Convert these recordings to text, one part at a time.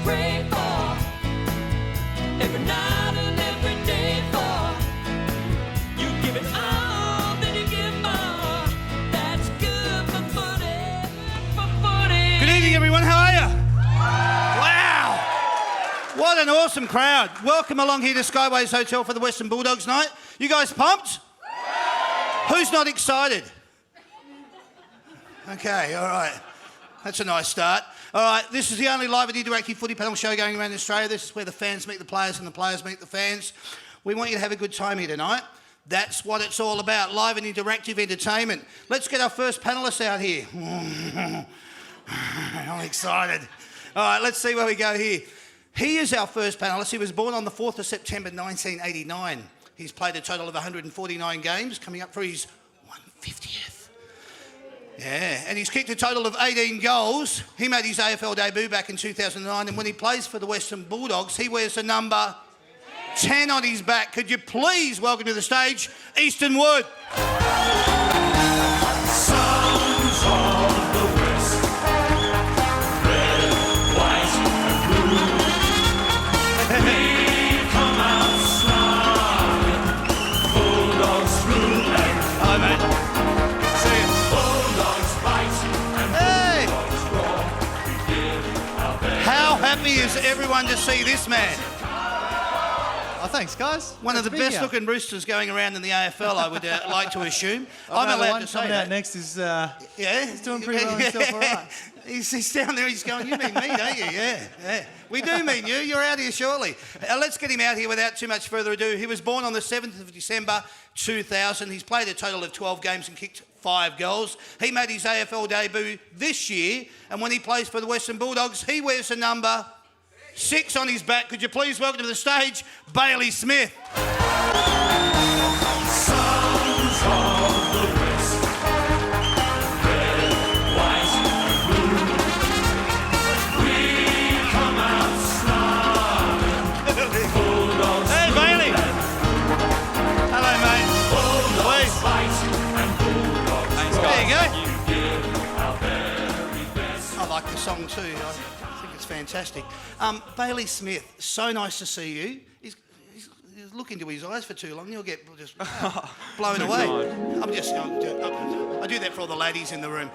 pray for, every night and every day for. You give it all, then you give more. That's good for footy, for footy. Good evening, everyone. How are you? Wow. What an awesome crowd. Welcome along here to Skyways Hotel for the Western Bulldogs night. You guys pumped? Who's not excited? Okay, all right. That's a nice start. All right, this is the only live and interactive footy panel show going around Australia. This is where the fans meet the players and the players meet the fans. We want you to have a good time here tonight. That's what it's all about, live and interactive entertainment. Let's get our first panellist out here. I'm excited. All right, let's see where we go here. He is our first panellist. He was born on the 4th of September 1989. He's played a total of 149 games, coming up for his 150th. Yeah, and he's kicked a total of 18 goals. He made his AFL debut back in 2009, and when he plays for the Western Bulldogs, he wears the number 10 on his back. Could you please welcome to the stage, Easton Wood. Sons of the West, red, white and blue. We come out smiling, Bulldogs through and Hi, mate. See you. Bulldogs fight and Hey! Bulldogs roar. We give our best. How happy is everyone to see this man? Oh, thanks, guys. One of the Good to be here. best-looking roosters going around in the AFL, I would like to assume. I'm the allowed one to say coming that. out next is Yeah, he's doing pretty well himself, all right. He's down there. He's going. You mean me, don't you? Yeah. We do mean you. You're out here shortly. Let's get him out here without too much further ado. He was born on the 7th of December 2000. He's played a total of 12 games and kicked 5 goals. He made his AFL debut this year, and when he plays for the Western Bulldogs, he wears the number 6 on his back. Could you please welcome to the stage, Bailey Smith. Sons of the West, red, white and blue. We come out smiling, Bulldogs Hey, through Bailey. and Hello, mate. Bulldogs fight and Bulldogs roar. There you go. You give our very best. I like the song too. I think it's fantastic. Bailey Smith, so nice to see you. He's look into his eyes for too long, you'll get just blown away. I do that for all the ladies in the room.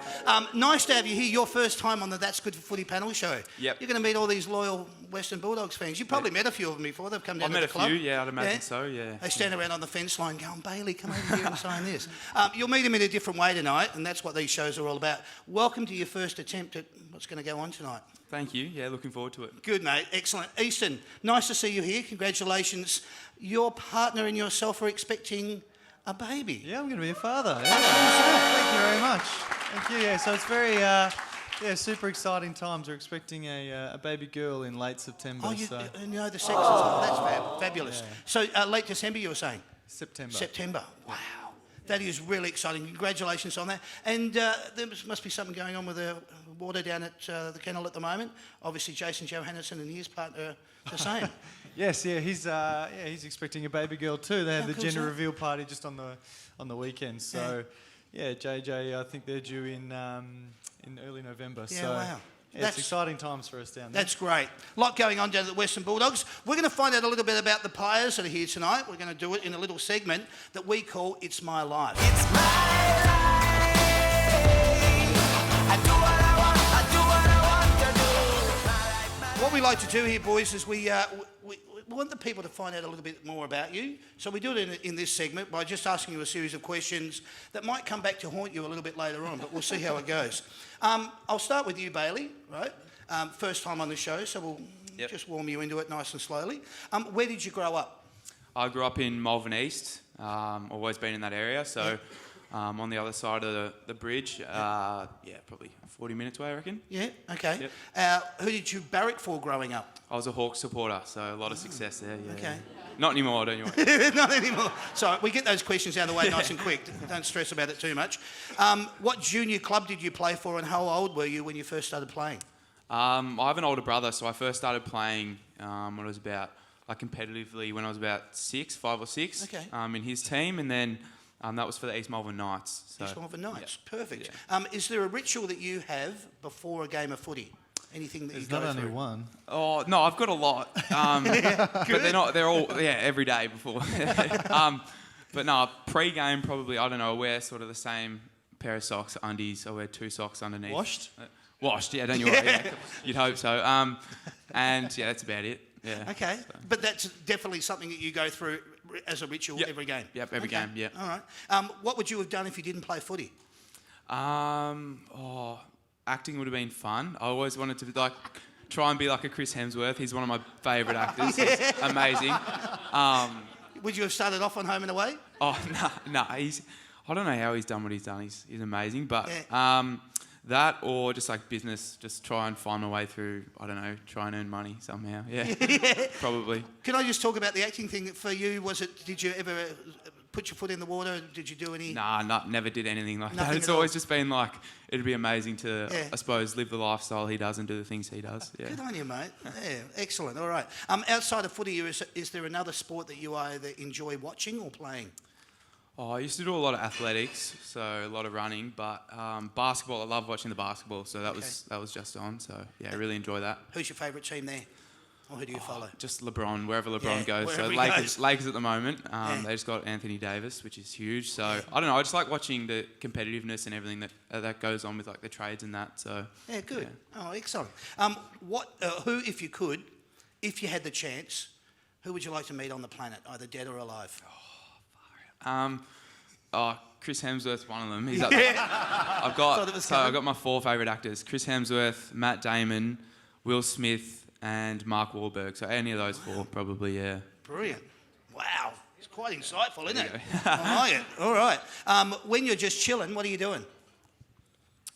Nice to have you here. Your first time on the That's Good for Footy panel show. Yep. You're going to meet all these loyal Western Bulldogs fans. You've probably met a few of them before. They've come down I've to met the a club. few, yeah, I'd imagine so, yeah. They stand around on the fence line going, Bailey, come over here and sign this. You'll meet him in a different way tonight, and that's what these shows are all about. Welcome to your first attempt at what's going to go on tonight. Thank you, yeah, looking forward to it. Good, mate. Excellent. Easton, nice to see you here. Congratulations. Your partner and yourself are expecting a baby. Yeah, I'm going to be a father. Yeah. Thank you very much. Thank you. Yeah, so it's very super exciting times. We're expecting a baby girl in late September. Oh, you so know the sex as well. That's fabulous. Yeah. So late December, you were saying? September. September. Wow. That is really exciting. Congratulations on that. And there must be something going on with the water down at the kennel at the moment. Obviously, Jason Johannesson and his partner are the same. Yes, yeah, he's expecting a baby girl too. They had the cool gender is that? reveal party just on the weekend. So, yeah, JJ, I think they're due in early November. Yeah, so, wow. Yeah, it's exciting times for us down there. That's great. A lot going on down at the Western Bulldogs. We're going to find out a little bit about the players that are here tonight. We're going to do it in a little segment that we call It's My Life. It's my life. I do what I want. I do what I want to do. What we like to do here, boys, is we want the people to find out a little bit more about you. So we do it in this segment by just asking you a series of questions that might come back to haunt you a little bit later on, but we'll see how it goes. I'll start with you, Bailey, right? First time on the show, so we'll just warm you into it nice and slowly. Where did you grow up? I grew up in Melbourne East, always been in that area, so on the other side of the bridge, probably 40 minutes away, I reckon. Yeah, okay. Yep. Who did you barrack for growing up? I was a Hawks supporter, so a lot of success there, yeah. Okay. Not anymore, don't you worry. Not anymore. So we get those questions out of the way nice and quick. Don't stress about it too much. What junior club did you play for and how old were you when you first started playing? I have an older brother, so I first started playing when I was about, competitively when I was about 5 or 6. Okay. In his team, and then that was for the East Melbourne Knights. So, East Melbourne Knights, yeah. perfect. Yeah. Is there a ritual that you have before a game of footy? Anything that There's you go not only through? one. Oh no, I've got a lot, but they're not. They're all every day before. But no, pre-game probably I don't know. I wear sort of the same pair of socks, undies. I wear 2 socks underneath. Washed? Washed, yeah. Don't you worry. Yeah. You'd hope so. And yeah, that's about it. Yeah. Okay, but that's definitely something that you go through as a ritual Yep. every game. Yep, every game. Yeah. All right. What would you have done if you didn't play footy? Acting would have been fun. I always wanted to try and be like a Chris Hemsworth. He's one of my favourite actors. He's amazing. Would you have started off on Home and Away? Oh no, I don't know how he's done what he's done. He's amazing, but that or just like business, just try and find my way through. I don't know, try and earn money somehow. Yeah, probably. Can I just talk about the acting thing for you? Did you ever put your foot in the water? Did you do any? Nah, never did anything like Nothing that. It's at always all? just been like it'd be amazing to, Yeah. I suppose, live the lifestyle he does and do the things he does. Yeah. Good on you, mate. Yeah, excellent. All right. Outside of footy, is there another sport that you either enjoy watching or playing? Oh, I used to do a lot of athletics, so a lot of running, but basketball. I love watching the basketball, so that was just on. So yeah, I really enjoy that. Who's your favourite team there? Or who do you follow? Just LeBron, wherever LeBron Yeah, goes. wherever So he Lakers, goes. Lakers at the moment. They just got Anthony Davis, which is huge. So I don't know. I just like watching the competitiveness and everything that goes on with like the trades and that. So Yeah, good. yeah. Oh, excellent. Who, if you had the chance, who would you like to meet on the planet, either dead or alive? Chris Hemsworth's one of them. He's up there. I've got my 4 favourite actors: Chris Hemsworth, Matt Damon, Will Smith, and Mark Wahlberg. So any of those 4, probably. Yeah. Brilliant. Wow. It's quite insightful, isn't it? I like it. All right. When you're just chilling, what are you doing?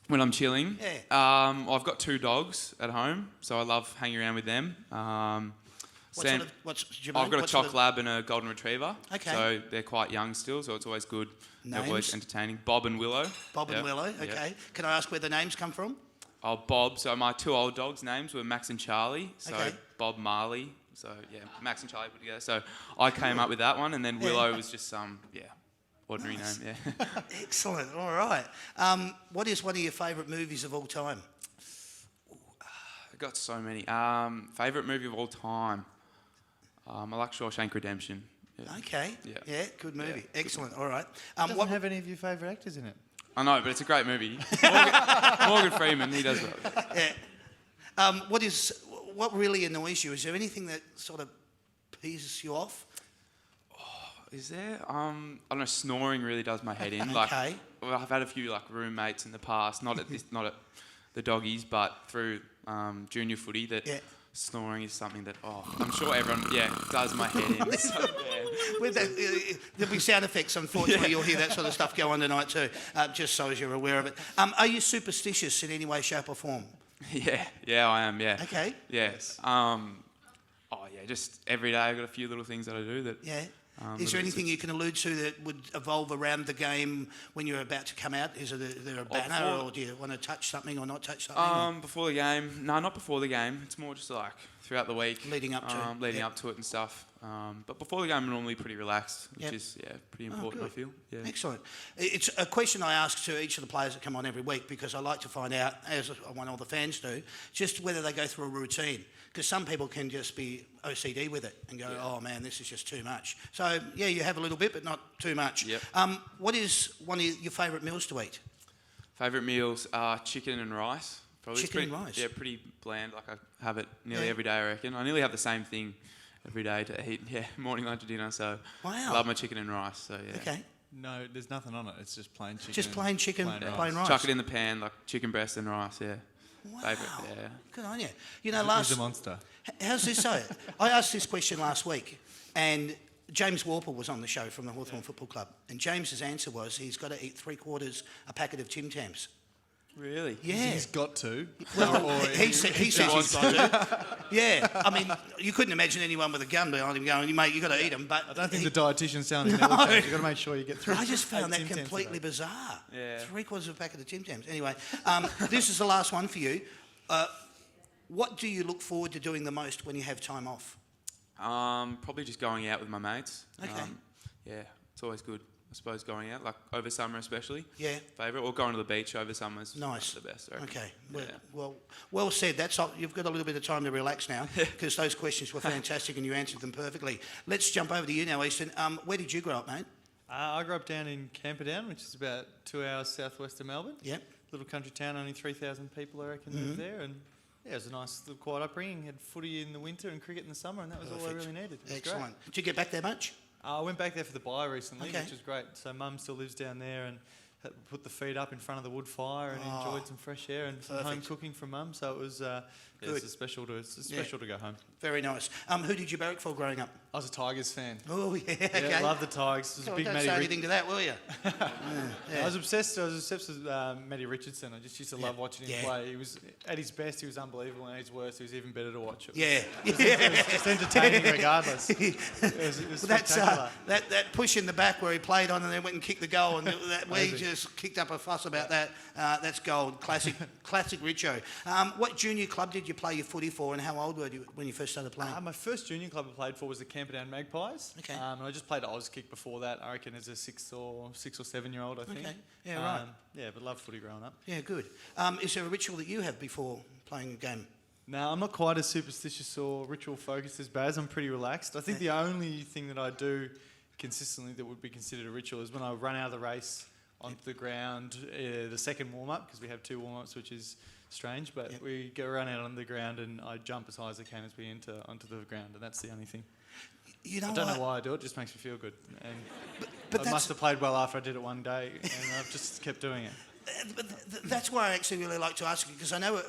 When I'm chilling, Yeah. I've got 2 dogs at home, so I love hanging around with them. I've I've got a choc lab and a golden retriever. Okay. So they're quite young still, so it's always good. They're always Names? entertaining. Bob and Willow. Bob and Yep. Willow, Yep. okay. Can I ask where the names come from? Oh, Bob. So my 2 old dogs' names were Max and Charlie. So Okay. Bob Marley. So yeah, Max and Charlie put together. So I came up with that one, and then Willow was just some ordinary name. Yeah. Excellent. All right. What is one of your favourite movies of all time? I've got so many. Favourite movie of all time. I like Shawshank Redemption. Yeah. Okay. Yeah. Yeah, good movie. Yeah. Excellent. All right. Doesn't have any of your favourite actors in it. I know, but it's a great movie. Morgan Freeman, he does that. Yeah. What really annoys you? Is there anything that sort of pees you off? Is there? I don't know. Snoring really does my head in. Like, Okay. well, I've had a few like roommates in the past, not at the doggies, but through junior footy. That snoring is something that I'm sure everyone does my head in. It's so bad. With that, there'll be sound effects. Unfortunately, you'll hear that sort of stuff go on tonight too. Just so as you're aware of it. Are you superstitious in any way, shape, or form? Yeah, I am. Yeah. Okay. Yes. Just every day I've got a few little things that I do that. Yeah. Is there anything you can allude to that would evolve around the game when you're about to come out? Is there a banner, or do you want to touch something or not touch something? Before the game? No, not before the game. It's more just like throughout the week. Leading up to it. Leading up to it and stuff. But before the game, I'm normally pretty relaxed, which Yep. is pretty important, I feel. Yeah. Excellent. It's a question I ask to each of the players that come on every week because I like to find out, as I want all the fans do, just whether they go through a routine. Because some people can just be OCD with it and go, oh man, this is just too much. So yeah, you have a little bit, but not too much. Yep. What is one of your favourite meals to eat? Favourite meals are chicken and rice. Probably. Chicken and rice? Yeah, pretty bland. Like I have it nearly every day, I reckon. I nearly have the same thing every day to eat. Yeah, morning, lunch, and dinner. So Wow. I love my chicken and rice. So yeah. Okay. No, there's nothing on it. It's just plain chicken. Just plain chicken, plain rice. Chuck it in the pan, like chicken breast and rice. Yeah. Wow. Favourite. Yeah. Good on you. You know, He's a monster. How's this so? I asked this question last week, and James Warple was on the show from the Hawthorne Football Club, and James's answer was he's got to eat 3/4 a packet of Tim Tams. Really? Yeah. He's got to. Well, he says he's got to. Yeah. I mean, you couldn't imagine anyone with a gun behind him going, mate, you've got to eat them. But I don't think the dietitian's sounding that way. You've got to make sure you get through. I just found that Tim Tams completely a day. bizarre. Yeah. 3/4 of a packet of Tim Tams. Anyway, this is the last one for you. What do you look forward to doing the most when you have time off? Probably just going out with my mates. Okay. Yeah, it's always good. suppose, going out, like over summer especially. Yeah. Favourite, or going to the beach over summer is Nice. the best. I reckon. Okay. Yeah. Well said. You've got a little bit of time to relax now because those questions were fantastic and you answered them perfectly. Let's jump over to you now, Easton. Where did you grow up, mate? I grew up down in Camperdown, which is about 2 hours southwest of Melbourne. Yep. Little country town, only 3,000 people, I reckon, live there. And yeah, it was a nice little quiet upbringing. Had footy in the winter and cricket in the summer, and that was all I really needed. It was Excellent. great. Did you get back there much? I went back there for the buy recently, Okay. which was great. So Mum still lives down there and put the feet up in front of the wood fire and enjoyed some fresh air and some home cooking from Mum. So it was it's special to go home. Very nice. Who did you barrack for growing up? I was a Tigers fan. Oh, yeah, okay. Yeah, love the Tigers. It was a big don't Matty say Rich- anything to that, will you? I was obsessed with Matty Richardson. I just used to love watching him play. He was at his best, he was unbelievable, and at his worst, he was even better to watch. It was just entertaining regardless. It was spectacular. That push in the back where he played on and then went and kicked the goal, and we just kicked up a fuss about that. That's gold. Classic Richo. What junior club did you play your footy for, and how old were you when you first started playing? My first junior club I played for was the Camperdown Magpies. Okay. And I just played Oz kick before that, I reckon, as a 6 or 7 year old, I think. Okay. Yeah, right. Yeah, but loved footy growing up. Yeah, good. Is there a ritual that you have before playing a game? No, I'm not quite as superstitious or ritual focused as Baz. I'm pretty relaxed. I think the only thing that I do consistently that would be considered a ritual is when I run out of the race onto the ground, the second warm-up, because we have 2 warm-ups, which is strange, but we run out on the ground and I jump as high as I can as we enter onto the ground, and that's the only thing. You know I don't know why I do it, just makes me feel good. And but I must have played well after I did it one day, and I've just kept doing it. But that's why I actually really like to ask you, because I know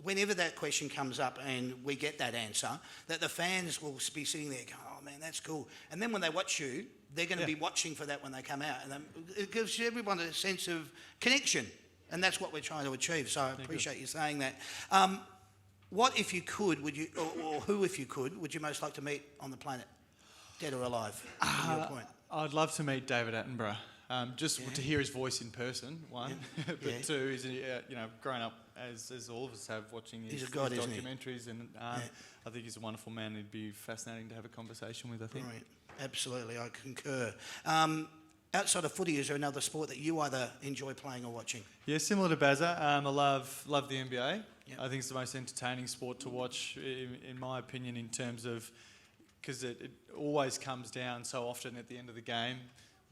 whenever that question comes up and we get that answer, that the fans will be sitting there going, oh man, that's cool. And then when they watch you, they're going to be watching for that when they come out. And it gives everyone a sense of connection. And that's what we're trying to achieve. So I appreciate you saying that. What, if you could, or who, if you could, would you most like to meet on the planet, dead or alive? From your point. I'd love to meet David Attenborough, to hear his voice in person, one. But two, is growing up as all of us have, watching his God, isn't he? documentaries, and I think he's a wonderful man. He'd be fascinating to have a conversation with, I think. Right. Absolutely, I concur. Outside of footy, is there another sport that you either enjoy playing or watching? Yeah, similar to Bazza, I love the NBA. Yep. I think it's the most entertaining sport to watch, in my opinion, in terms of, because it always comes down so often at the end of the game.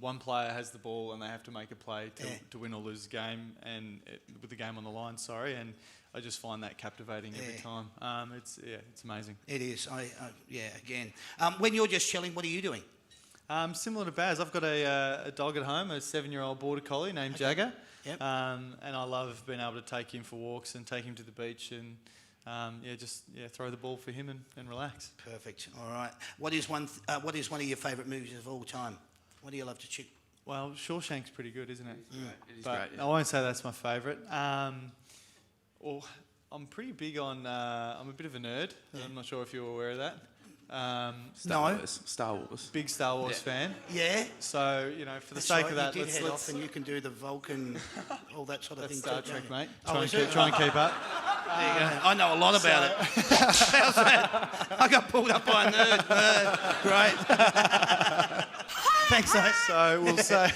One player has the ball and they have to make a play to win or lose the game, and with the game on the line. And I just find that captivating every time. It's amazing. It is. Again. When you're just chilling, what are you doing? Similar to Baz, I've got a dog at home, a 7-year-old border collie named Jagger. Yep. And I love being able to take him for walks and take him to the beach and throw the ball for him and relax. Perfect. All right. What is one of your favourite movies of all time? What do you love to chick? Well, Shawshank's pretty good, isn't it? It is But great. Yeah. I won't say that's my favourite. I'm pretty big on. I'm a bit of a nerd. I'm not sure if you're aware of that. Star Wars. Big Star Wars fan. Yeah. So for the That's sake right, of that, you did head let's off and you can do the Vulcan, all that sort of that's thing. Star too, Trek, don't you? mate. Oh, is it? Try and keep up. There you go. I know a lot about it. How's that? I got pulled up by a nerd. Great. Thanks, mate. So we'll say,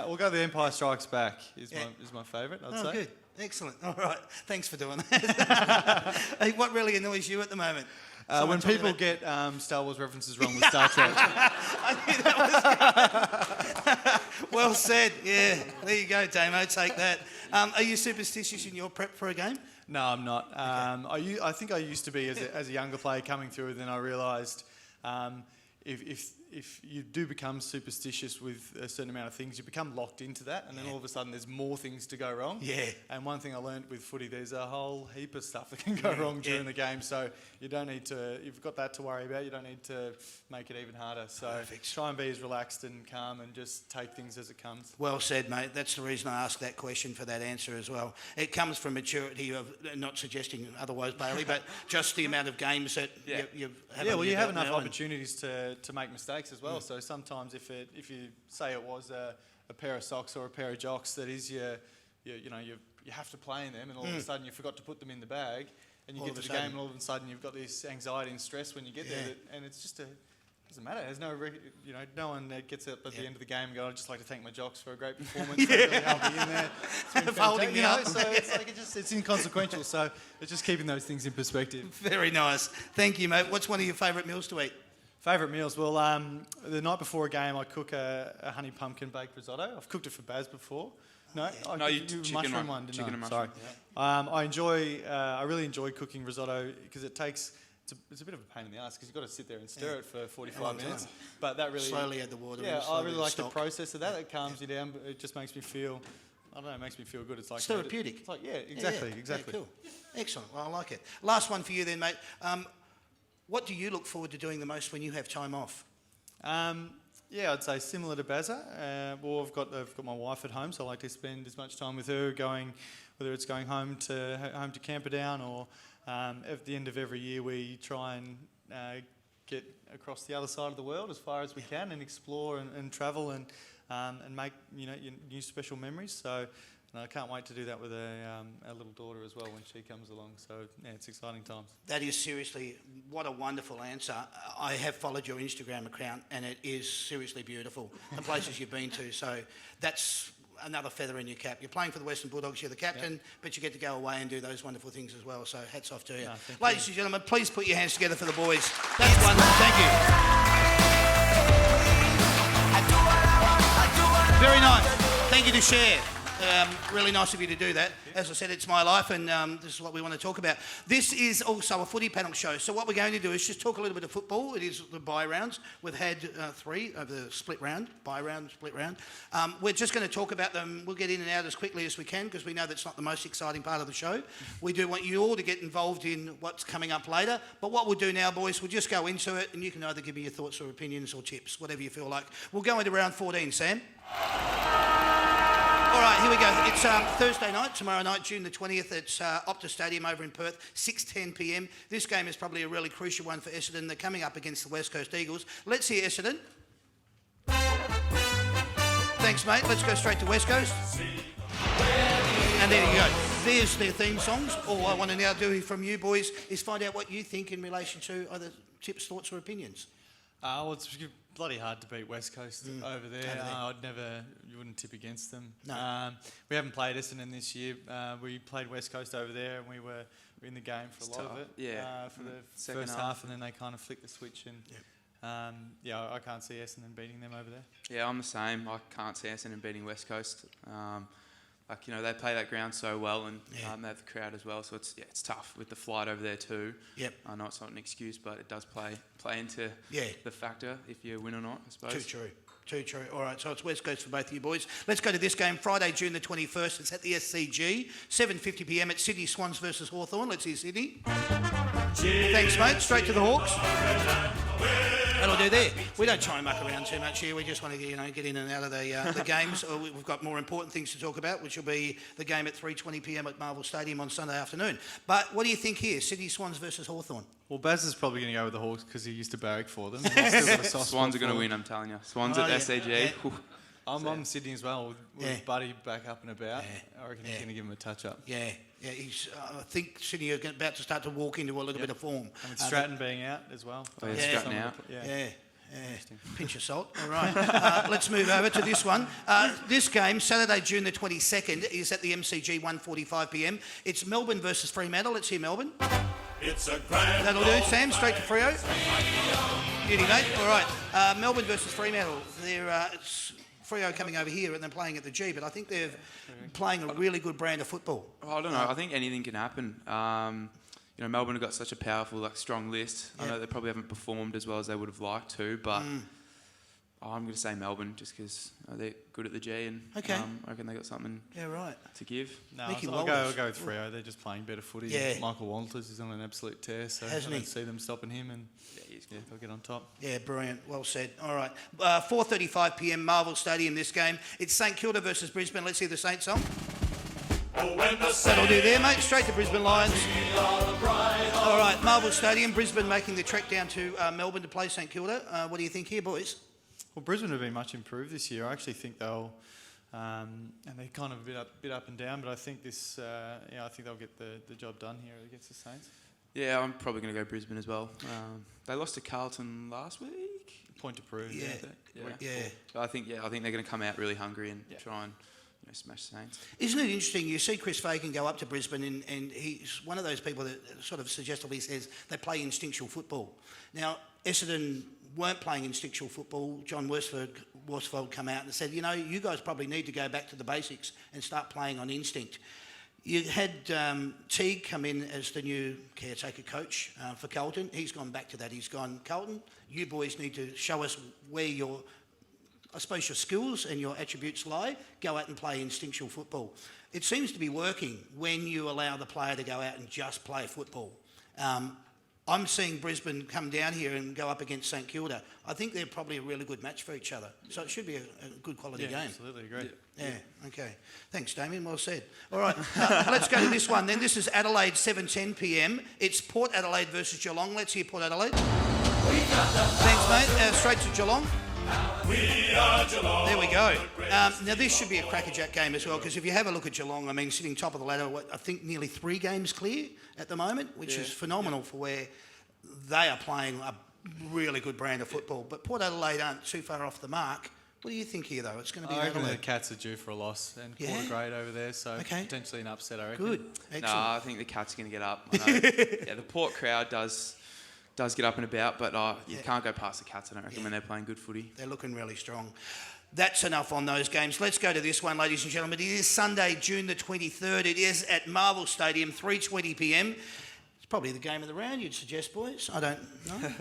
we'll go The Empire Strikes Back is my favourite, I'd say. Oh, good. Excellent. All right. Thanks for doing that. Hey, what really annoys you at the moment? When people get Star Wars references wrong with Star Trek. I knew that was good. Well said. Yeah. There you go, Damo. Take that. Are you superstitious in your prep for a game? No, I'm not. I think I used to be as a younger player coming through, and then I realised if you do become superstitious with a certain amount of things, you become locked into that, and then all of a sudden there's more things to go wrong. Yeah. And one thing I learned with footy, there's a whole heap of stuff that can go wrong during the game, so you don't need to, you've got that to worry about, you don't need to make it even harder. So try and be as relaxed and calm and just take things as it comes. Well said, mate. That's the reason I asked that question, for that answer as well. It comes from maturity of, not suggesting otherwise, Bailey, but just the amount of games that you've had. Yeah, well, you have enough opportunities to make mistakes as well. So sometimes if you say it was a pair of socks or a pair of jocks that is you have to play in them, and all of a sudden you forgot to put them in the bag, and you get to the game and all of a sudden you've got this anxiety and stress when you get there, and it's just doesn't matter. There's no one gets up at the end of the game and go, I'd just like to thank my jocks for a great performance. Really helped me in there. It's been Folding fantastic, me up. So it's like it's inconsequential. So it's just keeping those things in perspective. Very nice. Thank you, mate. What's one of your favourite meals to eat? Favourite meals? Well, the night before a game, I cook a honey pumpkin baked risotto. I've cooked it for Baz before. No, No, you chicken mushroom one. didn't Chicken I? and mushroom. Sorry. I really enjoy cooking risotto because it's a bit of a pain in the ass because you've got to sit there and stir it for 45 minutes. But that really Slowly add the water. Yeah, and I slowly really the like the stock. process of that. It calms you down. But it just makes me feel. I don't know. It makes me feel good. It's like Therapeutic. It's like exactly. Yeah, cool. Excellent. Well, I like it. Last one for you then, mate. What do you look forward to doing the most when you have time off? I'd say similar to Bazza. I've got my wife at home, so I like to spend as much time with her, whether it's going home to Camperdown or at the end of every year we try and get across the other side of the world as far as we can and explore and travel and make your new special memories. So. And I can't wait to do that with our little daughter as well when she comes along. So, yeah, it's exciting times. That is seriously, what a wonderful answer. I have followed your Instagram account and it is seriously beautiful, the places you've been to. So that's another feather in your cap. You're playing for the Western Bulldogs, you're the captain, but you get to go away and do those wonderful things as well. So hats off to you. Ladies and gentlemen, please put your hands together for the boys. That's wonderful. Thank you. Very nice. Thank you to Cher. Really nice of you to do that. As I said, it's my life and this is what we want to talk about. This is also a footy panel show. So what we're going to do is just talk a little bit of football. It is the bye rounds. We've had 3 of the split round, bye round, split round. We're just going to talk about them. We'll get in and out as quickly as we can because we know that's not the most exciting part of the show. We do want you all to get involved in what's coming up later. But what we'll do now, boys, we'll just go into it and you can either give me your thoughts or opinions or tips, whatever you feel like. We'll go into round 14, Sam. All right, here we go. It's Thursday night, tomorrow night, June the 20th. It's Optus Stadium over in Perth, 6:10 p.m. This game is probably a really crucial one for Essendon. They're coming up against the West Coast Eagles. Let's hear Essendon. Thanks, mate. Let's go straight to West Coast. And there you go. There's their theme songs. All I want to now do from you boys is find out what you think in relation to either tips, thoughts or opinions. It's bloody hard to beat West Coast over there. You wouldn't tip against them. No. We haven't played Essendon this year. We played West Coast over there and we were in the game for a lot of it. Yeah. For the Second first half. half and then they kind of flicked the switch and I can't see Essendon beating them over there. Yeah, I'm the same. I can't see Essendon beating West Coast. They play that ground so well and they have the crowd as well. So it's tough with the flight over there too. Yep. I know it's not an excuse, but it does play into the factor if you win or not, I suppose. Too true. All right, so it's West Coast for both of you boys. Let's go to this game, Friday, June the 21st. It's at the SCG, 7:50 p.m. It's Sydney Swans versus Hawthorne. Let's hear Sydney. Thanks, mate. Straight to the Hawks. That'll do there. We don't try and muck around too much here. We just want to get in and out of the games. We've got more important things to talk about, which will be the game at 3:20 p.m. at Marvel Stadium on Sunday afternoon. But what do you think here? Sydney Swans versus Hawthorne. Well, Baz is probably going to go with the Hawks because he used to barrack for them. He's still got a soft Swans spot are going to for win, them. I'm telling you. Swans at SCG. I'm Sydney as well. With Buddy back up and about, I reckon he's going to give him a touch-up. Yeah. He's. I think Sydney are about to start to walk into a little bit of form. And with Stratton being out as well. Oh, yeah, Stratton out. Yeah. Pinch of salt. All right. Let's move over to this one. This game, Saturday, June the 22nd, is at the MCG, 1:45 p.m. It's Melbourne versus Fremantle. Let's hear Melbourne. It's a grand That'll do, Sam. Straight to Freo. Beauty, mate. All right. Melbourne versus Fremantle. It's Freo coming over here and they're playing at the G, but I think they're playing a really good brand of football. I don't know. I think anything can happen. Melbourne have got such a powerful, strong list. I know they probably haven't performed as well as they would have liked to, but I'm going to say Melbourne just because they're good at the G and I reckon they got something to give. No, I'll go with Freo. They're just playing better footy. Yeah. Michael Walters is on an absolute tear, so I don't see them stopping him and they'll get on top. Yeah, brilliant. Well said. All right. 4:35 p.m. Marvel Stadium this game. It's St Kilda versus Brisbane. Let's hear the Saints song. That'll do there, mate. Straight to Brisbane Lions. All right, Marvel Stadium, Brisbane making the trek down to Melbourne to play St Kilda. What do you think here, boys? Well, Brisbane have been much improved this year. I actually think they'll, and they're kind of a bit up and down, but I think this, I think they'll get the job done here against the Saints. Yeah, I'm probably going to go Brisbane as well. They lost to Carlton last week. point to prove. Yeah. Yeah. So I think they're going to come out really hungry and try and smash Saints. Isn't it interesting? You see Chris Fagan go up to Brisbane and he's one of those people that sort of suggestively says they play instinctual football. Now, Essendon weren't playing instinctual football. John Worsfold come out and said, you guys probably need to go back to the basics and start playing on instinct. You had Teague come in as the new caretaker coach for Carlton. He's gone back to that. He's gone, Carlton, you boys need to show us where your skills and your attributes lie. Go out and play instinctual football. It seems to be working when you allow the player to go out and just play football. I'm seeing Brisbane come down here and go up against St Kilda. I think they're probably a really good match for each other. So it should be a good quality game. Absolutely, agree. Yeah, okay. Thanks, Damien. Well said. All right, let's go to this one then. This is Adelaide, 7:10 p.m. It's Port Adelaide versus Geelong. Let's hear Port Adelaide. Thanks, mate. Straight to Geelong. We are Geelong. There we go. Now, this should be a crackerjack game as well, because if you have a look at Geelong, I mean, sitting top of the ladder, I think nearly 3 games clear at the moment, which is phenomenal for where they are playing a really good brand of football. But Port Adelaide aren't too far off the mark. What do you think here, though? It's going to be I reckon Adelaide. the Cats are due for a loss, and Port are great over there, so potentially an upset, I reckon. Good. Excellent. No, I think the Cats are going to get up. I know. The Port crowd does get up and about, but you can't go past the Cats, I don't reckon, when they're playing good footy. They're looking really strong. That's enough on those games. Let's go to this one, ladies and gentlemen. It is Sunday, June the 23rd. It is at Marvel Stadium, 3:20 p.m. It's probably the game of the round, you'd suggest, boys. I don't know.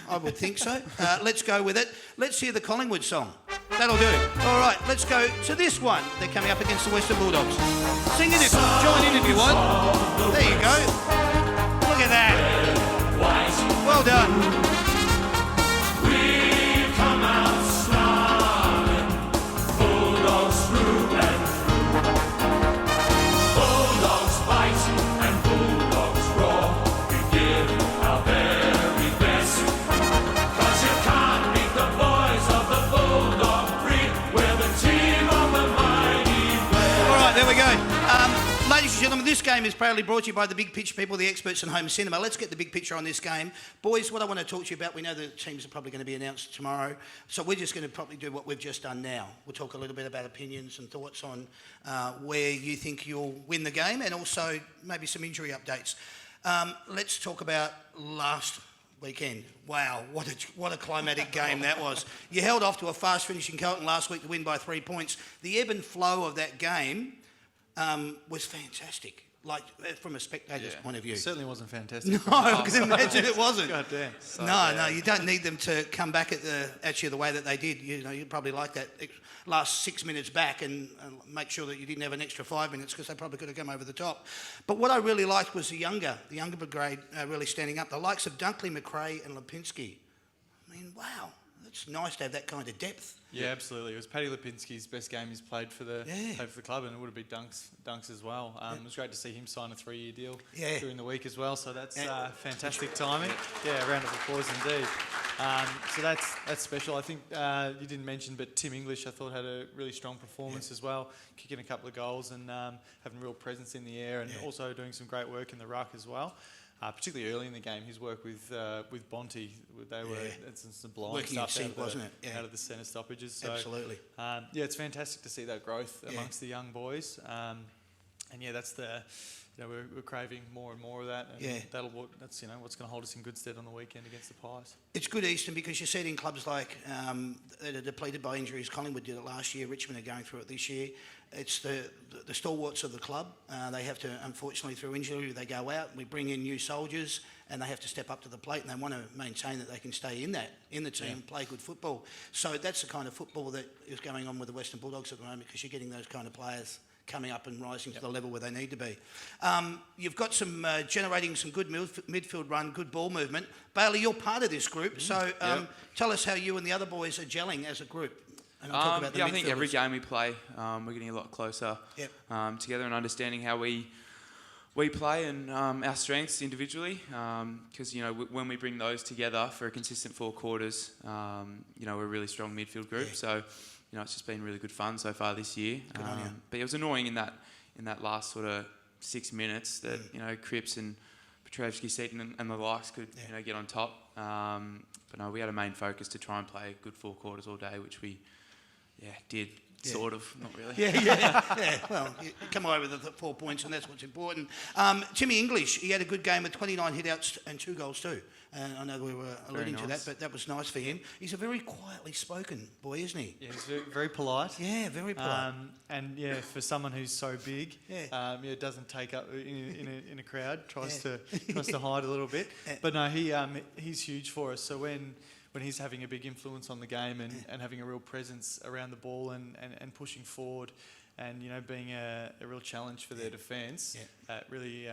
I would think so. Let's go with it. Let's hear the Collingwood song. That'll do. All right, let's go to this one. They're coming up against the Western Bulldogs. Sing it, join in if you want. There you go. Look at that. Well done. We've come out snarling, Bulldogs through and through. Bulldogs bite and Bulldogs roar. We give our very best. 'Cause you can't beat the boys of the Bulldog breed. We're the team of the mighty Bears. All right, there we go. Ladies and gentlemen, this game is proudly brought to you by the Big Pitch people, the experts in home cinema. Let's get the big picture on this game. Boys, what I want to talk to you about, we know the teams are probably going to be announced tomorrow, so we're just going to probably do what we've just done now. We'll talk a little bit about opinions and thoughts on where you think you'll win the game, and also maybe some injury updates. Let's talk about last weekend. Wow, what a climatic game that was. You held off to a fast-finishing Carlton last week to win by 3 points. The ebb and flow of that game was fantastic, like from a spectator's point of view. It certainly wasn't fantastic. No, I can imagine it wasn't. God damn. No, you don't need them to come back at you the way that they did. You'd probably like that last 6 minutes back and make sure that you didn't have an extra 5 minutes, because they probably could have come over the top. But what I really liked was the younger brigade really standing up. The likes of Dunkley, McRae and Lipinski. I mean, wow, it's nice to have that kind of depth. Yeah, absolutely. It was Paddy Lipinski's best game he's played for the club, and it would have been Dunks as well. It was great to see him sign a 3-year deal during the week as well. So that's fantastic timing. Yeah, a round of applause indeed. So that's special. I think you didn't mention, but Tim English I thought had a really strong performance as well, kicking a couple of goals and having real presence in the air, and also doing some great work in the ruck as well. Particularly early in the game, his work with Bonte, they were some blind working stuff in sync, wasn't it? out of the centre stoppages. So, absolutely. It's fantastic to see that growth amongst the young boys. And that's we're craving more and more of that. And that's what's going to hold us in good stead on the weekend against the Pies. It's good, Eastern, because you see it in clubs like that are depleted by injuries. Collingwood did it last year. Richmond are going through it this year. It's the stalwarts of the club. They have to, unfortunately, through injury, they go out. We bring in new soldiers, and they have to step up to the plate, and they want to maintain that they can stay in the team, and play good football. So that's the kind of football that is going on with the Western Bulldogs at the moment, because you're getting those kind of players coming up and rising to the level where they need to be. You've got some generating some good midfield run, good ball movement. Bailey, you're part of this group, so tell us how you and the other boys are gelling as a group. And I'll talk about the I think every midfielders. game we play, we're getting a lot closer together and understanding how we play and our strengths individually. Because when we bring those together for a consistent 4 quarters, we're a really strong midfield group. So it's just been really good fun so far this year. But it was annoying in that last sort of 6 minutes that Cripps and Petrevsky, Seaton and the likes could get on top. But no, we had a main focus to try and play good 4 quarters all day, which we did. Sort of, not really. Yeah. Well, you come away with the 4 points, and that's what's important. Timmy English, he had a good game with 29 hit-outs and 2 goals too. I know we were alluding to that, but that was nice for him. He's a very quietly spoken boy, isn't he? Yeah, he's very, very polite. Yeah, very polite. And for someone who's so big, doesn't take up in a crowd. Tries to hide a little bit. But no, he's huge for us. So when he's having a big influence on the game and having a real presence around the ball and pushing forward and being a real challenge for their defence, that really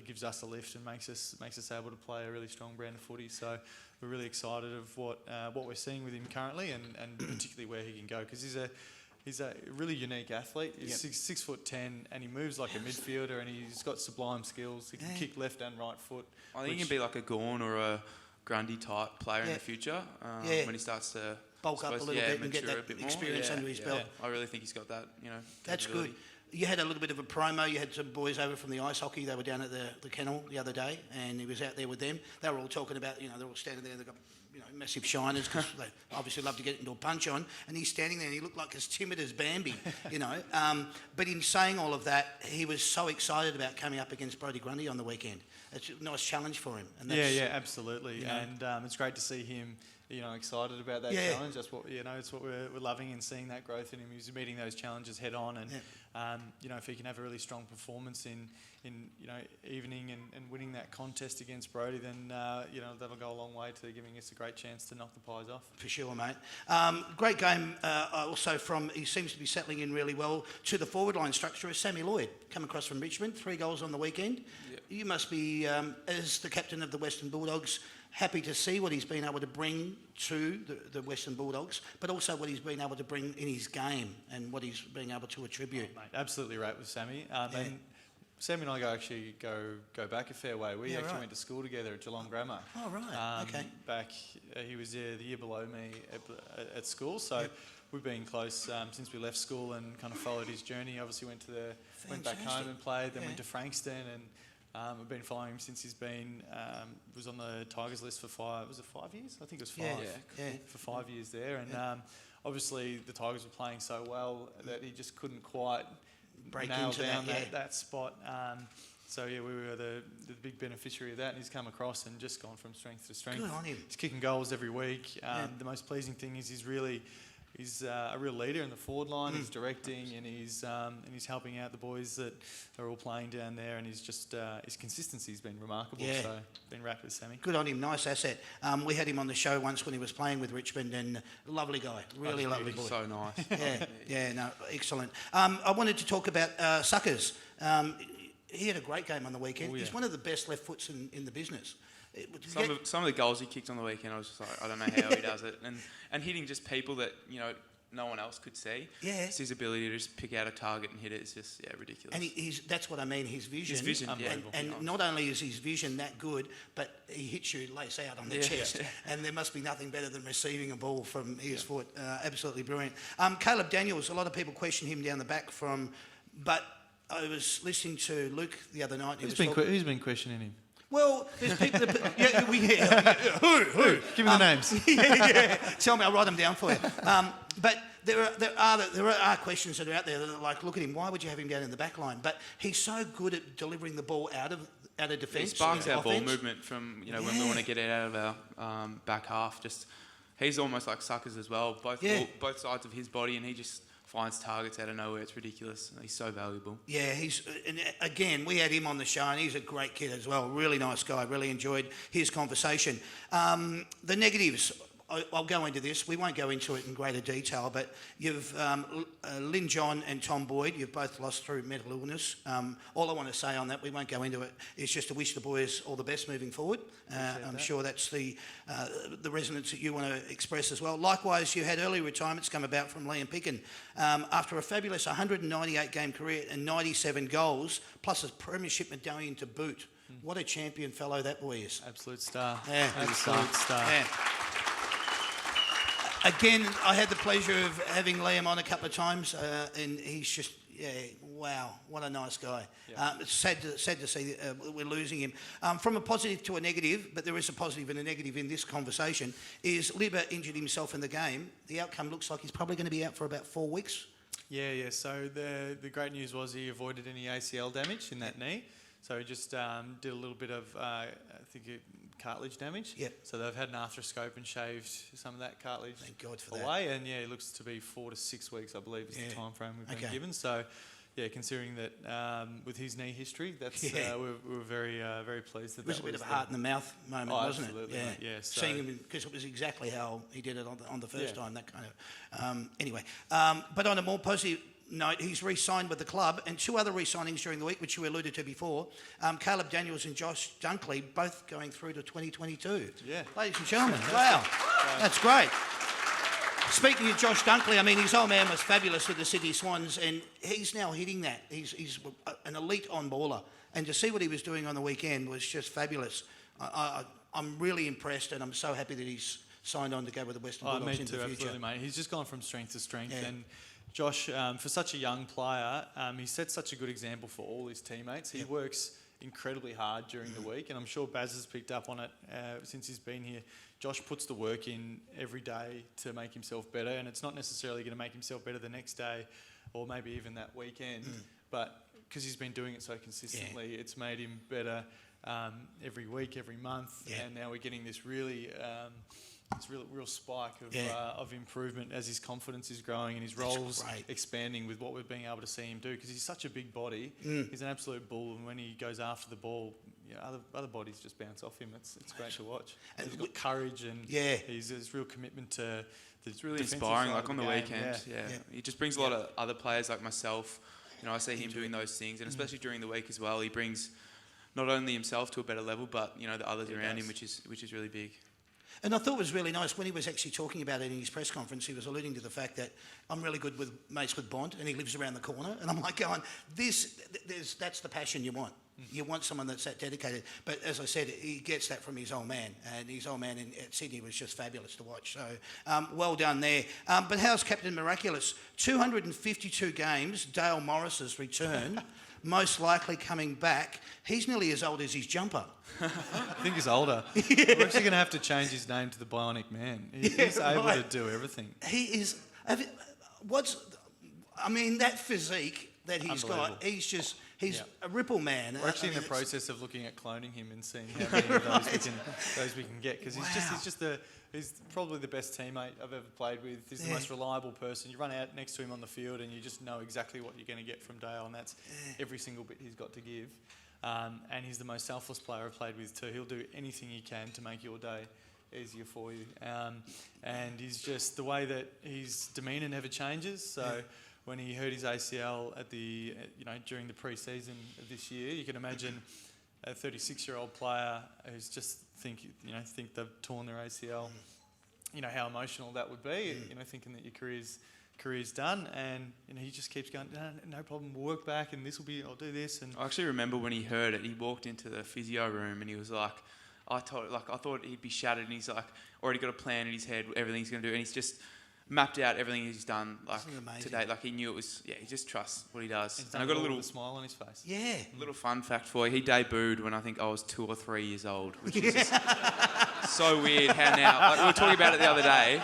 gives us a lift and makes us able to play a really strong brand of footy. So we're really excited of what we're seeing with him currently and particularly where he can go, because he's a really unique athlete. He's 6'10", and he moves like a midfielder, and he's got sublime skills. He can kick left and right foot. I think he can be like a Gawn or a Grundy type player in the future when he starts to bulk up a little bit and get that experience under his belt. I really think he's got that, That's good. You had a little bit of a promo. You had some boys over from the ice hockey. They were down at the kennel the other day, and he was out there with them. They were all talking about, they're all standing there. They've got, massive shiners because they obviously love to get into a punch on. And he's standing there, and he looked like as timid as Bambi, But in saying all of that, he was so excited about coming up against Brodie Grundy on the weekend. It's a nice challenge for him. And that's, absolutely. And it's great to see him, excited about that challenge. That's what it's what we're loving, and seeing that growth in him. He's meeting those challenges head on, and if he can have a really strong performance in evening and winning that contest against Brodie, then that'll go a long way to giving us a great chance to knock the pies off. For sure, mate. Great game also he seems to be settling in really well to the forward line structure, is Sammy Lloyd, come across from Richmond, 3 goals on the weekend. Yep. You must be, as the captain of the Western Bulldogs, happy to see what he's been able to bring to the Western Bulldogs, but also what he's been able to bring in his game and what he's been able to attribute. Mate, absolutely right with Sammy. And Sammy and I go back a fair way. We went to school together at Geelong Grammar. Oh, right. Okay. Back, he was the year below me at school, so we've been close since we left school and kind of followed his journey. Obviously went back home and played, then went to Frankston, and I've been following him since he's been was on the Tigers list for 5 years? I think it was 5. For 5 years there, and obviously the Tigers were playing so well that he just couldn't quite nail down that spot. We were the big beneficiary of that, and he's come across and just gone from strength to strength. Good on him. He's kicking goals every week. The most pleasing thing is he's a real leader in the forward line. He's directing, and he's helping out the boys that are all playing down there, and he's just his consistency's been remarkable. So been wrapped with Sammy. Good on him, nice asset. We had him on the show once when he was playing with Richmond, and lovely guy, really lovely boy. So nice. Excellent. I wanted to talk about Suckers. He had a great game on the weekend. He's one of the best left foots in the business. Some of the goals he kicked on the weekend, I was just like, I don't know how he does it, and hitting just people that no one else could see. Yeah, it's his ability to just pick out a target and hit it. It's just ridiculous. And that's what I mean. His vision. Unbelievable. And not only is his vision that good, but he hits you lace out on the chest. And there must be nothing better than receiving a ball from his foot. Absolutely brilliant. Caleb Daniels. A lot of people question him down the back but I was listening to Luke the other night. Who's been questioning him? Well, there's people that... Who? Give me the names. Tell me, I'll write them down for you. But there are questions that are out there that are like, look at him, why would you have him down in the back line? But he's so good at delivering the ball out of defence. He sparks our ball movement from, when we want to get it out of our back half. He's almost like Suckers as well, both sides of his body, and he just finds targets out of nowhere. It's ridiculous. He's so valuable. Yeah, again, we had him on the show, and he's a great kid as well. Really nice guy. Really enjoyed his conversation. The negatives, I'll go into this. We won't go into it in greater detail, but you've Lynn John and Tom Boyd, you've both lost through mental illness. All I want to say on that, we won't go into it, is just to wish the boys all the best moving forward. I'm sure that's the resonance that you want to express as well. Likewise, you had early retirements come about from Liam Picken. After a fabulous 198-game career and 97 goals, plus a premiership medallion to boot. What a champion fellow that boy is. Absolute star. Absolute star. Yeah. Again, I had the pleasure of having Liam on a couple of times, and he's just Yeah, wow, what a nice guy. Yeah. It's sad to see we're losing him. From a positive to a negative, but there is a positive and a negative in this conversation, is Libba injured himself in the game. The outcome looks like he's probably going to be out for about 4 weeks. Yeah. So the great news was he avoided any ACL damage in that knee. So he just did a little bit of, cartilage damage. Yep. So they've had an arthroscope and shaved some of that cartilage Thank God for that. away. And it looks to be 4 to 6 weeks, I believe, is the time frame we've been given. So, considering that with his knee history, that's we're very very pleased that It was a bit of a heart in the mouth moment, wasn't absolutely, it? mate. Yeah, so seeing him, because it was exactly how he did it on the first time. That kind of anyway. But on a more positive note, he's re-signed with the club, and 2 other re-signings during the week, which you alluded to before. Caleb Daniels and Josh Dunkley both going through to 2022. Yeah. Ladies and gentlemen, wow, that's great. Speaking of Josh Dunkley, I mean, his old man was fabulous with the Sydney Swans, and he's now hitting that. He's an elite on-baller, and to see what he was doing on the weekend was just fabulous. I'm really impressed, and I'm so happy that he's signed on to go with the Western Bulldogs into the future. Absolutely, mate. He's just gone from strength to strength, Yeah. and Josh, for such a young player, he sets such a good example for all his teammates. He works incredibly hard during the week, and I'm sure Baz has picked up on it since he's been here. Josh puts the work in every day to make himself better, and it's not necessarily going to make himself better the next day or maybe even that weekend, but because he's been doing it so consistently, it's made him better every week, every month, and now we're getting this really... real spike of improvement as his confidence is growing and his roles expanding with what we're being able to see him do, because he's such a big body. He's an absolute bull, and when he goes after the ball, other bodies just bounce off him. It's great to watch. And he's got courage, and he's real commitment to the It's really defensive inspiring, side like of on the game. weekend. Yeah. He just brings a lot of other players like myself. I see him doing those things, and especially during the week as well, he brings not only himself to a better level, but the others around him, which is really big. And I thought it was really nice when he was actually talking about it in his press conference. He was alluding to the fact that I'm really good with mates with Bond, and he lives around the corner. And I'm like going, that's the passion you want. You want someone that's that dedicated. But as I said, he gets that from his old man, and his old man at Sydney was just fabulous to watch. So well done there. But how's Captain Miraculous? 252 games. Dale Morris's return. Most likely coming back. He's nearly as old as his jumper. I think he's older. We're actually going to have to change his name to the Bionic Man. He's able to do everything. He is. That physique that he's got. He's a ripple man. We're actually in the process of looking at cloning him and seeing how many of those we can get, because he's probably the best teammate I've ever played with. He's the most reliable person. You run out next to him on the field and you just know exactly what you're going to get from Dale, and that's every single bit he's got to give. And he's the most selfless player I've played with too. He'll do anything he can to make your day easier for you. And he's just, the way that his demeanour never changes. So when he hurt his ACL at the during the pre-season of this year, you can imagine a 36-year-old player who's just think they've torn their ACL. How emotional that would be. Thinking that your career's done, and he just keeps going, no problem, we'll work back, and I'll do this. And I actually remember when he heard it, he walked into the physio room and he was like, I thought he'd be shattered, and he's like already got a plan in his head, everything he's going to do, and he's just mapped out everything he's done to date. Like he knew it was, he just trusts what he does. And I got a little smile on his face. Yeah. Little fun fact for you, he debuted when I think I was 2 or 3 years old, which is just so weird how now, we were talking about it the other day,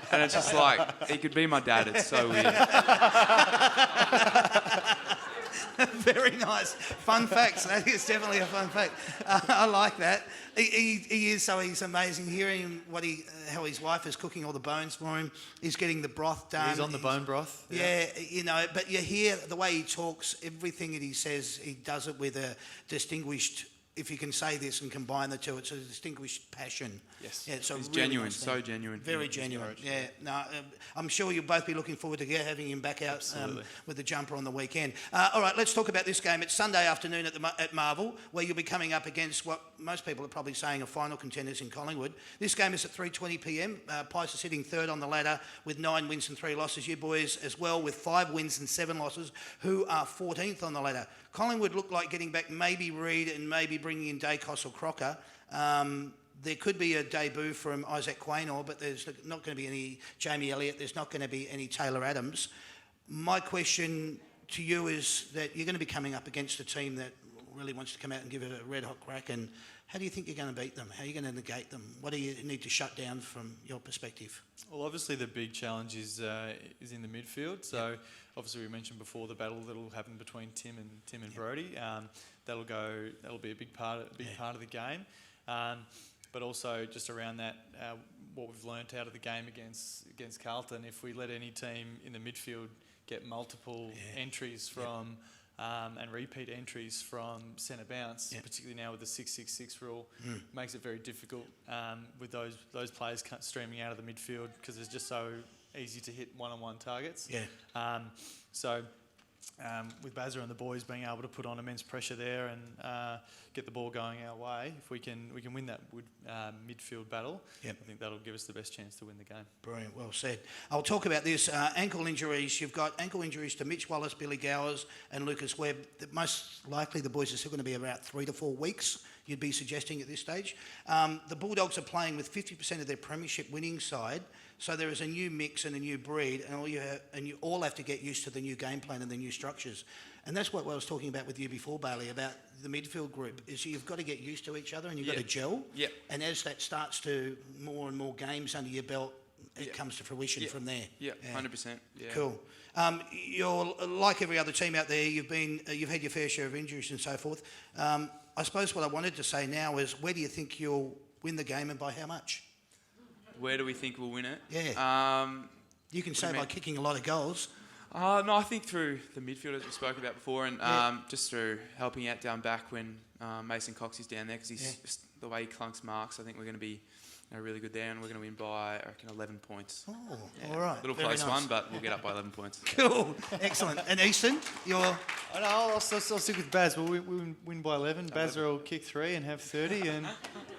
and it's just like, he could be my dad. It's so weird. Very nice. Fun facts. That is definitely a fun fact. I like that. He is, so he's amazing. Hearing how his wife is cooking all the bones for him. He's getting the broth done. He's on the bone broth. Yeah, but you hear the way he talks, everything that he says, he does it with a distinguished, if you can say this and combine the two, it's a distinguished passion. Yes. Yeah, it's He's really genuine, nice so thing. genuine. Very genuine. Yeah. No, I'm sure you'll both be looking forward to having him back out with the jumper on the weekend. All right, let's talk about this game. It's Sunday afternoon at Marvel, where you'll be coming up against what most people are probably saying are final contenders in Collingwood. This game is at 3:20 p.m. Pies are sitting third on the ladder with 9 wins and 3 losses. You boys as well with 5 wins and 7 losses, who are 14th on the ladder. Collingwood look like getting back maybe Reid and maybe bringing in Dacos or Crocker. There could be a debut from Isaac Quaynor, but there's not going to be any Jamie Elliott. There's not going to be any Taylor Adams. My question to you is that you're going to be coming up against a team that really wants to come out and give it a red-hot crack, and how do you think you're going to beat them? How are you going to negate them? What do you need to shut down from your perspective? Well, obviously the big challenge is in the midfield. So obviously we mentioned before the battle that'll happen between Tim and Brodie. That'll be a big part of the game. But also just around that, what we've learnt out of the game against Carlton, if we let any team in the midfield get multiple entries from and repeat entries from centre bounce, particularly now with the 6-6-6 rule, makes it very difficult with those players streaming out of the midfield because it's just so easy to hit one-on-one targets. With Bazza and the boys being able to put on immense pressure there and get the ball going our way, if we can win that midfield battle, I think that'll give us the best chance to win the game. Brilliant, well said. I'll talk about this. Ankle injuries. You've got ankle injuries to Mitch Wallace, Billy Gowers and Lucas Webb. Most likely the boys are still going to be about 3 to 4 weeks, you'd be suggesting at this stage. The Bulldogs are playing with 50% of their premiership winning side. So there is a new mix and a new breed, and you all have to get used to the new game plan and the new structures. And that's what I was talking about with you before, Bailey, about the midfield group, is you've got to get used to each other and you've got to gel. Yep. And as that starts to more and more games under your belt, it comes to fruition from there. Yeah, 100%. Yeah. Cool. You're like every other team out there. You've had your fair share of injuries and so forth. I suppose what I wanted to say now is, where do you think you'll win the game and by how much? Where do we think we'll win it? Yeah. You can say by kicking a lot of goals. No, I think through the midfield, as we spoke about before, and just through helping out down back when Mason Cox is down there, because he's just the way he clunks marks. I think we're going to be really good there, and we're going to win by, I reckon, 11 points. Oh, all right. A little close one, but we'll get up by 11 points. Cool. Excellent. And Easton, I'll stick with Baz. We'll win by 11. Baz will kick 3 and have 30, and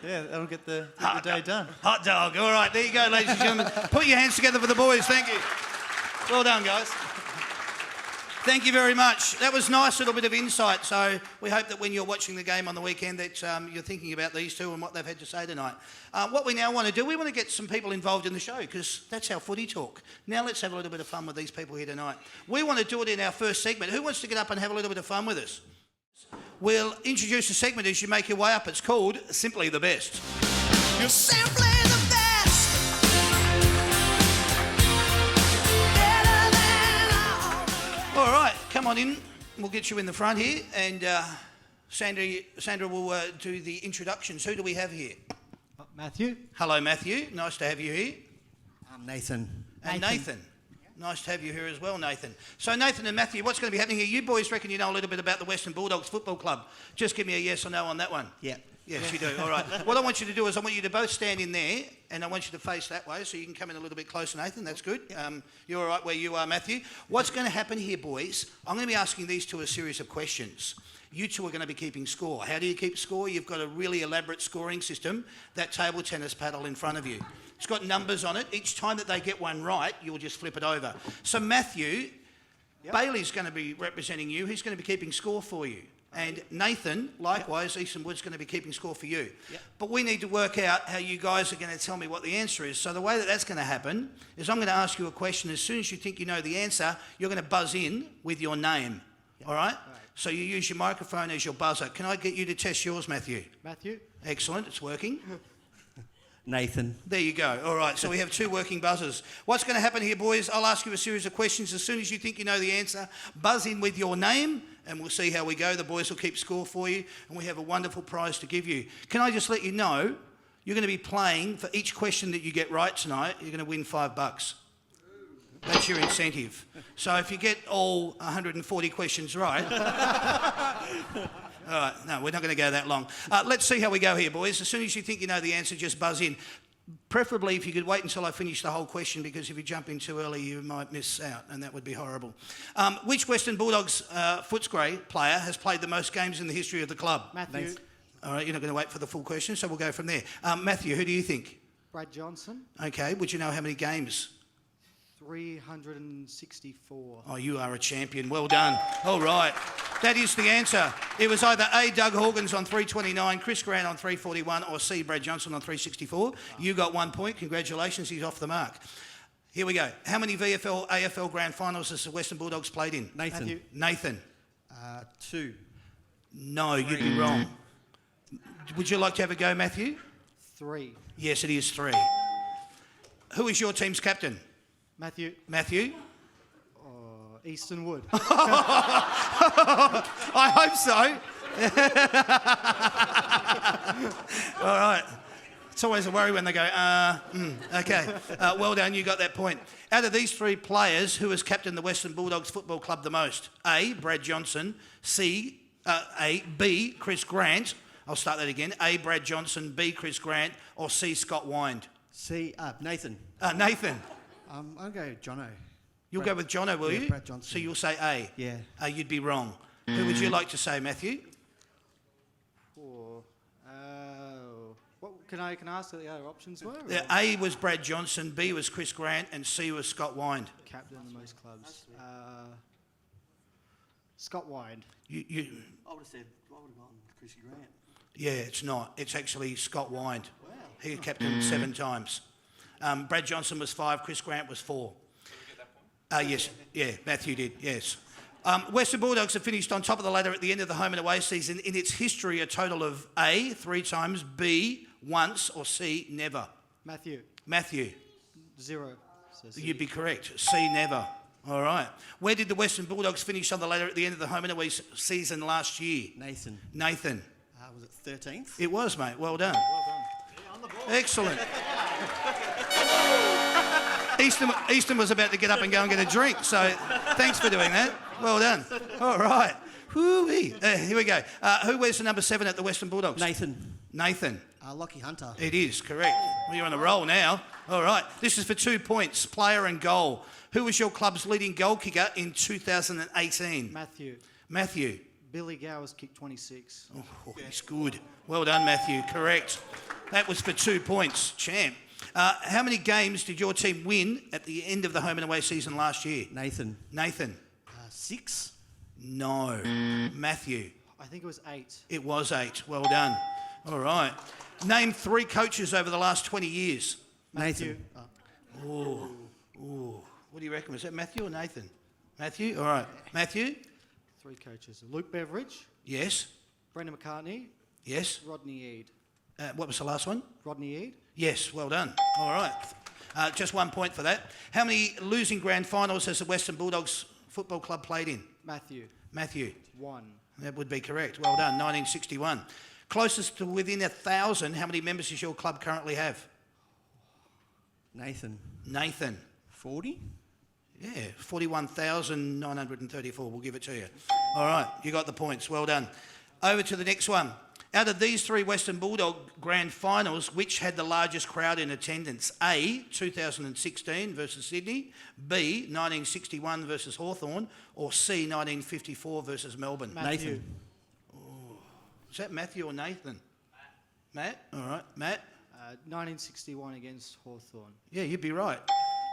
that'll get the day done. Hot dog. All right, there you go, ladies and gentlemen. Put your hands together for the boys. Thank you. Well done, guys. Thank you very much. That was a nice little bit of insight. So we hope that when you're watching the game on the weekend that you're thinking about these two and what they've had to say tonight. What we now want to do, we want to get some people involved in the show because that's our footy talk. Now let's have a little bit of fun with these people here tonight. We want to do it in our first segment. Who wants to get up and have a little bit of fun with us? We'll introduce a segment as you make your way up. It's called Simply the Best. You're simply the best. Better than all. All right, come on in. We'll get you in the front here, and Sandra will do the introductions. Who do we have here? Matthew. Hello, Matthew. Nice to have you here. I'm Nathan. And Nathan. Nice to have you here as well, Nathan. So, Nathan and Matthew, what's going to be happening here? You boys reckon you know a little bit about the Western Bulldogs Football Club. Just give me a yes or no on that one. Yeah. Yes, you do. All right. What I want you to do is I want you to both stand in there, and I want you to face that way, so you can come in a little bit closer, Nathan. That's good. You're all right where you are, Matthew. What's going to happen here, boys? I'm going to be asking these two a series of questions. You two are going to be keeping score. How do you keep score? You've got a really elaborate scoring system, that table tennis paddle in front of you. It's got numbers on it. Each time that they get one right, you'll just flip it over. So, Matthew, Bailey's going to be representing you. He's going to be keeping score for you. And Nathan, likewise, Easton Wood's going to be keeping score for you. Yep. But we need to work out how you guys are going to tell me what the answer is. So the way that that's going to happen is I'm going to ask you a question. As soon as you think you know the answer, you're going to buzz in with your name. Yep. All right? So you use your microphone as your buzzer. Can I get you to test yours, Matthew? Matthew. Excellent. It's working. Nathan. There you go. All right, so we have 2 working buzzers. What's going to happen here, boys? I'll ask you a series of questions. As soon as you think you know the answer, buzz in with your name, and we'll see how we go. The boys will keep score for you, and we have a wonderful prize to give you. Can I just let you know, you're going to be playing for each question that you get right tonight, you're going to win $5. That's your incentive. So if you get all 140 questions right... All right, no, we're not going to go that long. Let's see how we go here, boys. As soon as you think you know the answer, just buzz in. Preferably if you could wait until I finish the whole question, because if you jump in too early, you might miss out, and that would be horrible. Which Western Bulldogs Footscray player has played the most games in the history of the club? Matthew. All right, you're not going to wait for the full question, so we'll go from there. Matthew, who do you think? Brad Johnson. Okay, would you know how many games? 364. Oh, you are a champion. Well done. All right. That is the answer. It was either A, Doug Hawkins on 329, Chris Grant on 341, or C, Brad Johnson on 364. You got 1 point. Congratulations. He's off the mark. Here we go. How many VFL, AFL grand finals has the Western Bulldogs played in? Nathan. Matthew. Nathan. 2. No, you'd be wrong. Would you like to have a go, Matthew? 3. Yes, it is 3. Who is your team's captain? Matthew. Matthew? Easton Wood. I hope so. All right. It's always a worry when they go, okay. Well done, you got that point. Out of these 3 players, who has captained the Western Bulldogs Football Club the most? A, Brad Johnson. B, Chris Grant. I'll start that again. A, Brad Johnson. B, Chris Grant. Or C, Scott Wind. Nathan. Nathan. I'll go Jono. You'll go with Jono, will Yeah, you? Brad Johnson. So you'll say A. Yeah. You'd be wrong. Who would you like to say, Matthew? 4. What can I ask what the other options were? Yeah, A was Brad Johnson, B was Chris Grant, and C was Scott Wind. Captain of the most clubs. Scott Wind. I would have gone Chrissy Grant. Yeah, it's not. It's actually Scott Wind. Wow. He captained 7 times. Brad Johnson was 5, Chris Grant was 4. Yes, yeah, Matthew did, yes. Western Bulldogs have finished on top of the ladder at the end of the home and away season in its history a total of A, 3 times, B, once, or C, never. Matthew. 0. So You'd be correct. C, never. All right. Where did the Western Bulldogs finish on the ladder at the end of the home and away season last year? Nathan. Nathan. Was it 13th? It was, mate. Well done. Yeah, on the ball. Excellent. Easton was about to get up and go and get a drink, so thanks for doing that. Well done. All right. Whoo-wee. Here we go. Who wears the number 7 at the Western Bulldogs? Nathan. Lockie Hunter. It is, correct. Well, you're on a roll now. All right. This is for 2 points, player and goal. Who was your club's leading goal kicker in 2018? Matthew. Billy Gowers kicked 26. Oh, he's good. Well done, Matthew. Correct. That was for 2 points. Champ. How many games did your team win at the end of the home and away season last year? Nathan. 6. No. Matthew. I think it was 8. It was 8. Well done. All right. Name 3 coaches over the last 20 years. Nathan. Ooh. What do you reckon? Was that Matthew or Nathan? Matthew? All right. Matthew? 3 coaches. Luke Beveridge, Yes. Brendan McCartney, Yes. Rodney Eade. What was the last one? Rodney Eade? Yes. Well done. All right. Just 1 point for that. How many losing grand finals has the Western Bulldogs Football Club played in? Matthew. 1. That would be correct. Well done. 1961. Closest to within 1,000, how many members does your club currently have? Nathan. 40? Yeah, 41,934. We'll give it to you. All right, you got the points. Well done. Over to the next one. Out of these 3 Western Bulldog grand finals, which had the largest crowd in attendance? A, 2016 versus Sydney. B, 1961 versus Hawthorne. Or C, 1954 versus Melbourne? Nathan. Is that Matthew or Nathan? Matt? All right. Matt? 1961 against Hawthorne. Yeah, you'd be right.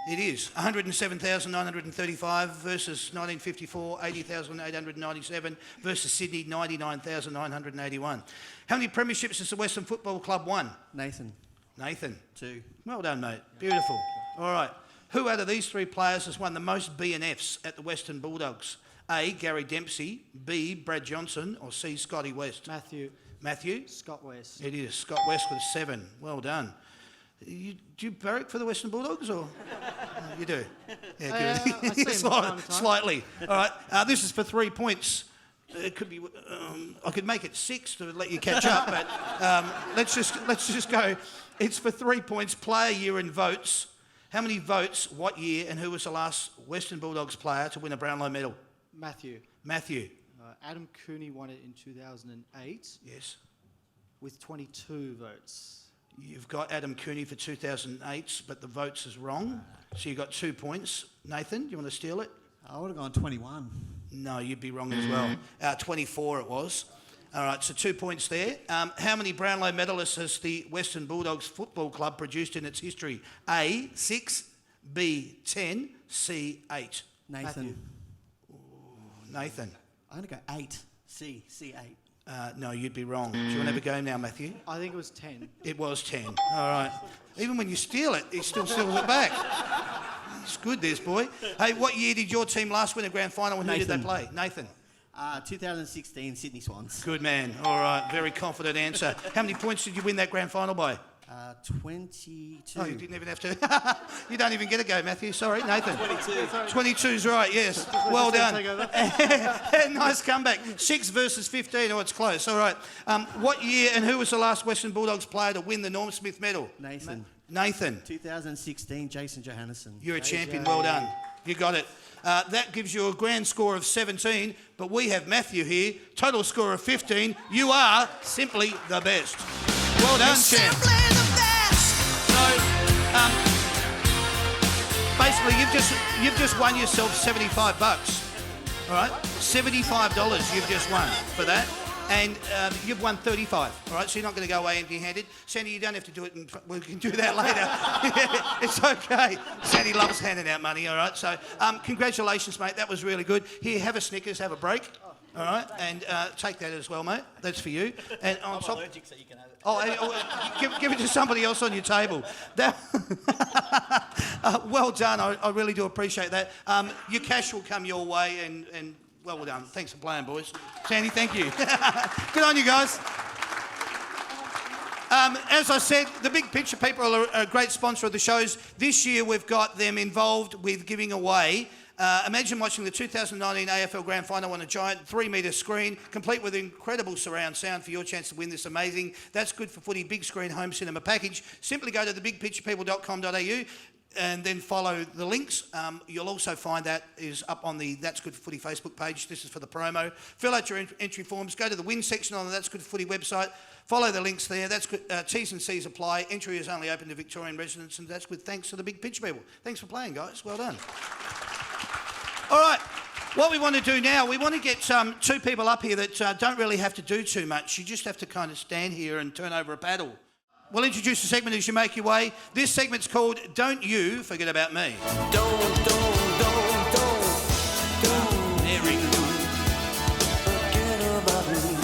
It is. 107,935 versus 1954, 80,897 versus Sydney, 99,981. How many premierships has the Western Football Club won? Nathan. 2. Well done, mate. Beautiful. All right. Who out of these 3 players has won the most B&Fs at the Western Bulldogs? A, Gary Dempsey. B, Brad Johnson. Or C, Scotty West? Matthew? Scott West. It is. Scott West with 7. Well done. Do you barrack for the Western Bulldogs or you do? Yeah, good. I see him from time to time. Slightly. All right. This is for 3 points. It could be. I could make it 6 to let you catch up, but let's just go. It's for 3 points. Player, year, and votes. How many votes? What year? And who was the last Western Bulldogs player to win a Brownlow medal? Matthew. Adam Cooney won it in 2008. Yes. With 22 votes. You've got Adam Cooney for 2008, but the votes is wrong. So you got 2 points. Nathan, do you want to steal it? I would have gone 21. No, you'd be wrong as well. 24 it was. All right, so 2 points there. How many Brownlow medalists has the Western Bulldogs Football Club produced in its history? A, 6, B, 10, C, 8. Nathan. Nathan. I'm going to go 8. C 8. No, you'd be wrong. Do you want to have a go now, Matthew? I think it was 10. It was 10. All right. Even when you steal it, he still steals it back. It's good, this boy. Hey, what year did your team last win a grand final and who did they Nathan. play? Nathan. 2016 Sydney Swans. Good man. All right, very confident answer. How many points did you win that grand final by? 22. Oh, you didn't even have to. You don't even get a go, Matthew. Sorry, Nathan. 22's right, yes. Well done. Nice comeback. 6 versus 15. Oh, it's close. All right. What year and who was the last Western Bulldogs player to win the Norm Smith medal? Nathan. 2016 Jason Johannesson. You're a champion. Well done. You got it. That gives you a grand score of 17, but we have Matthew here. Total score of 15. You are simply the best. Well done, champ. So, basically, you've just won yourself $75. All right, $75 you've just won for that, and you've won 35. All right, so you're not going to go away empty-handed. Sandy, you don't have to do it. We can do that later. It's okay. Sandy loves handing out money. All right, so congratulations, mate. That was really good. Here, have a Snickers, have a break. All right, and take that as well, mate. That's for you. And on top, allergic, so you can have it. give it to somebody else on your table. That, well done. I really do appreciate that. Your cash will come your way, and well done. Thanks for playing, boys. Sandy, thank you. Good on you guys. As I said, the Big Picture people are a great sponsor of the shows. This year we've got them involved with giving away. Imagine watching the 2019 AFL Grand Final on a giant 3-metre screen, complete with incredible surround sound for your chance to win this amazing That's Good for Footy big screen home cinema package. Simply go to thebigpicturepeople.com.au and then follow the links. You'll also find that is up on the That's Good for Footy Facebook page. This is for the promo. Fill out your entry forms. Go to the win section on the That's Good for Footy website. Follow the links there. That's good. T's and C's apply. Entry is only open to Victorian residents, and that's good. Thanks to the Big Picture people. Thanks for playing, guys. Well done. All right, what we want to do now, we want to get two people up here that don't really have to do too much. You just have to kind of stand here and turn over a paddle. We'll introduce the segment as you make your way. This segment's called Don't You Forget About Me. Don't. Very good. Forget about me.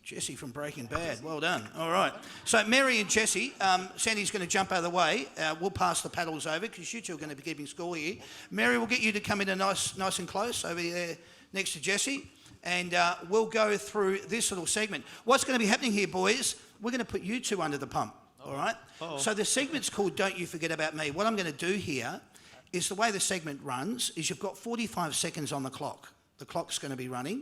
Jesse from Breaking Bad. Well done. All right. So Mary and Jesse, Sandy's going to jump out of the way. We'll pass the paddles over because you two are going to be keeping score here. Mary, we'll get you to come in nice and close over there next to Jesse. And we'll go through this little segment. What's going to be happening here, boys, we're going to put you two under the pump. All right? Uh-oh. So the segment's called Don't You Forget About Me. What I'm going to do here is the way the segment runs is you've got 45 seconds on the clock. The clock's going to be running.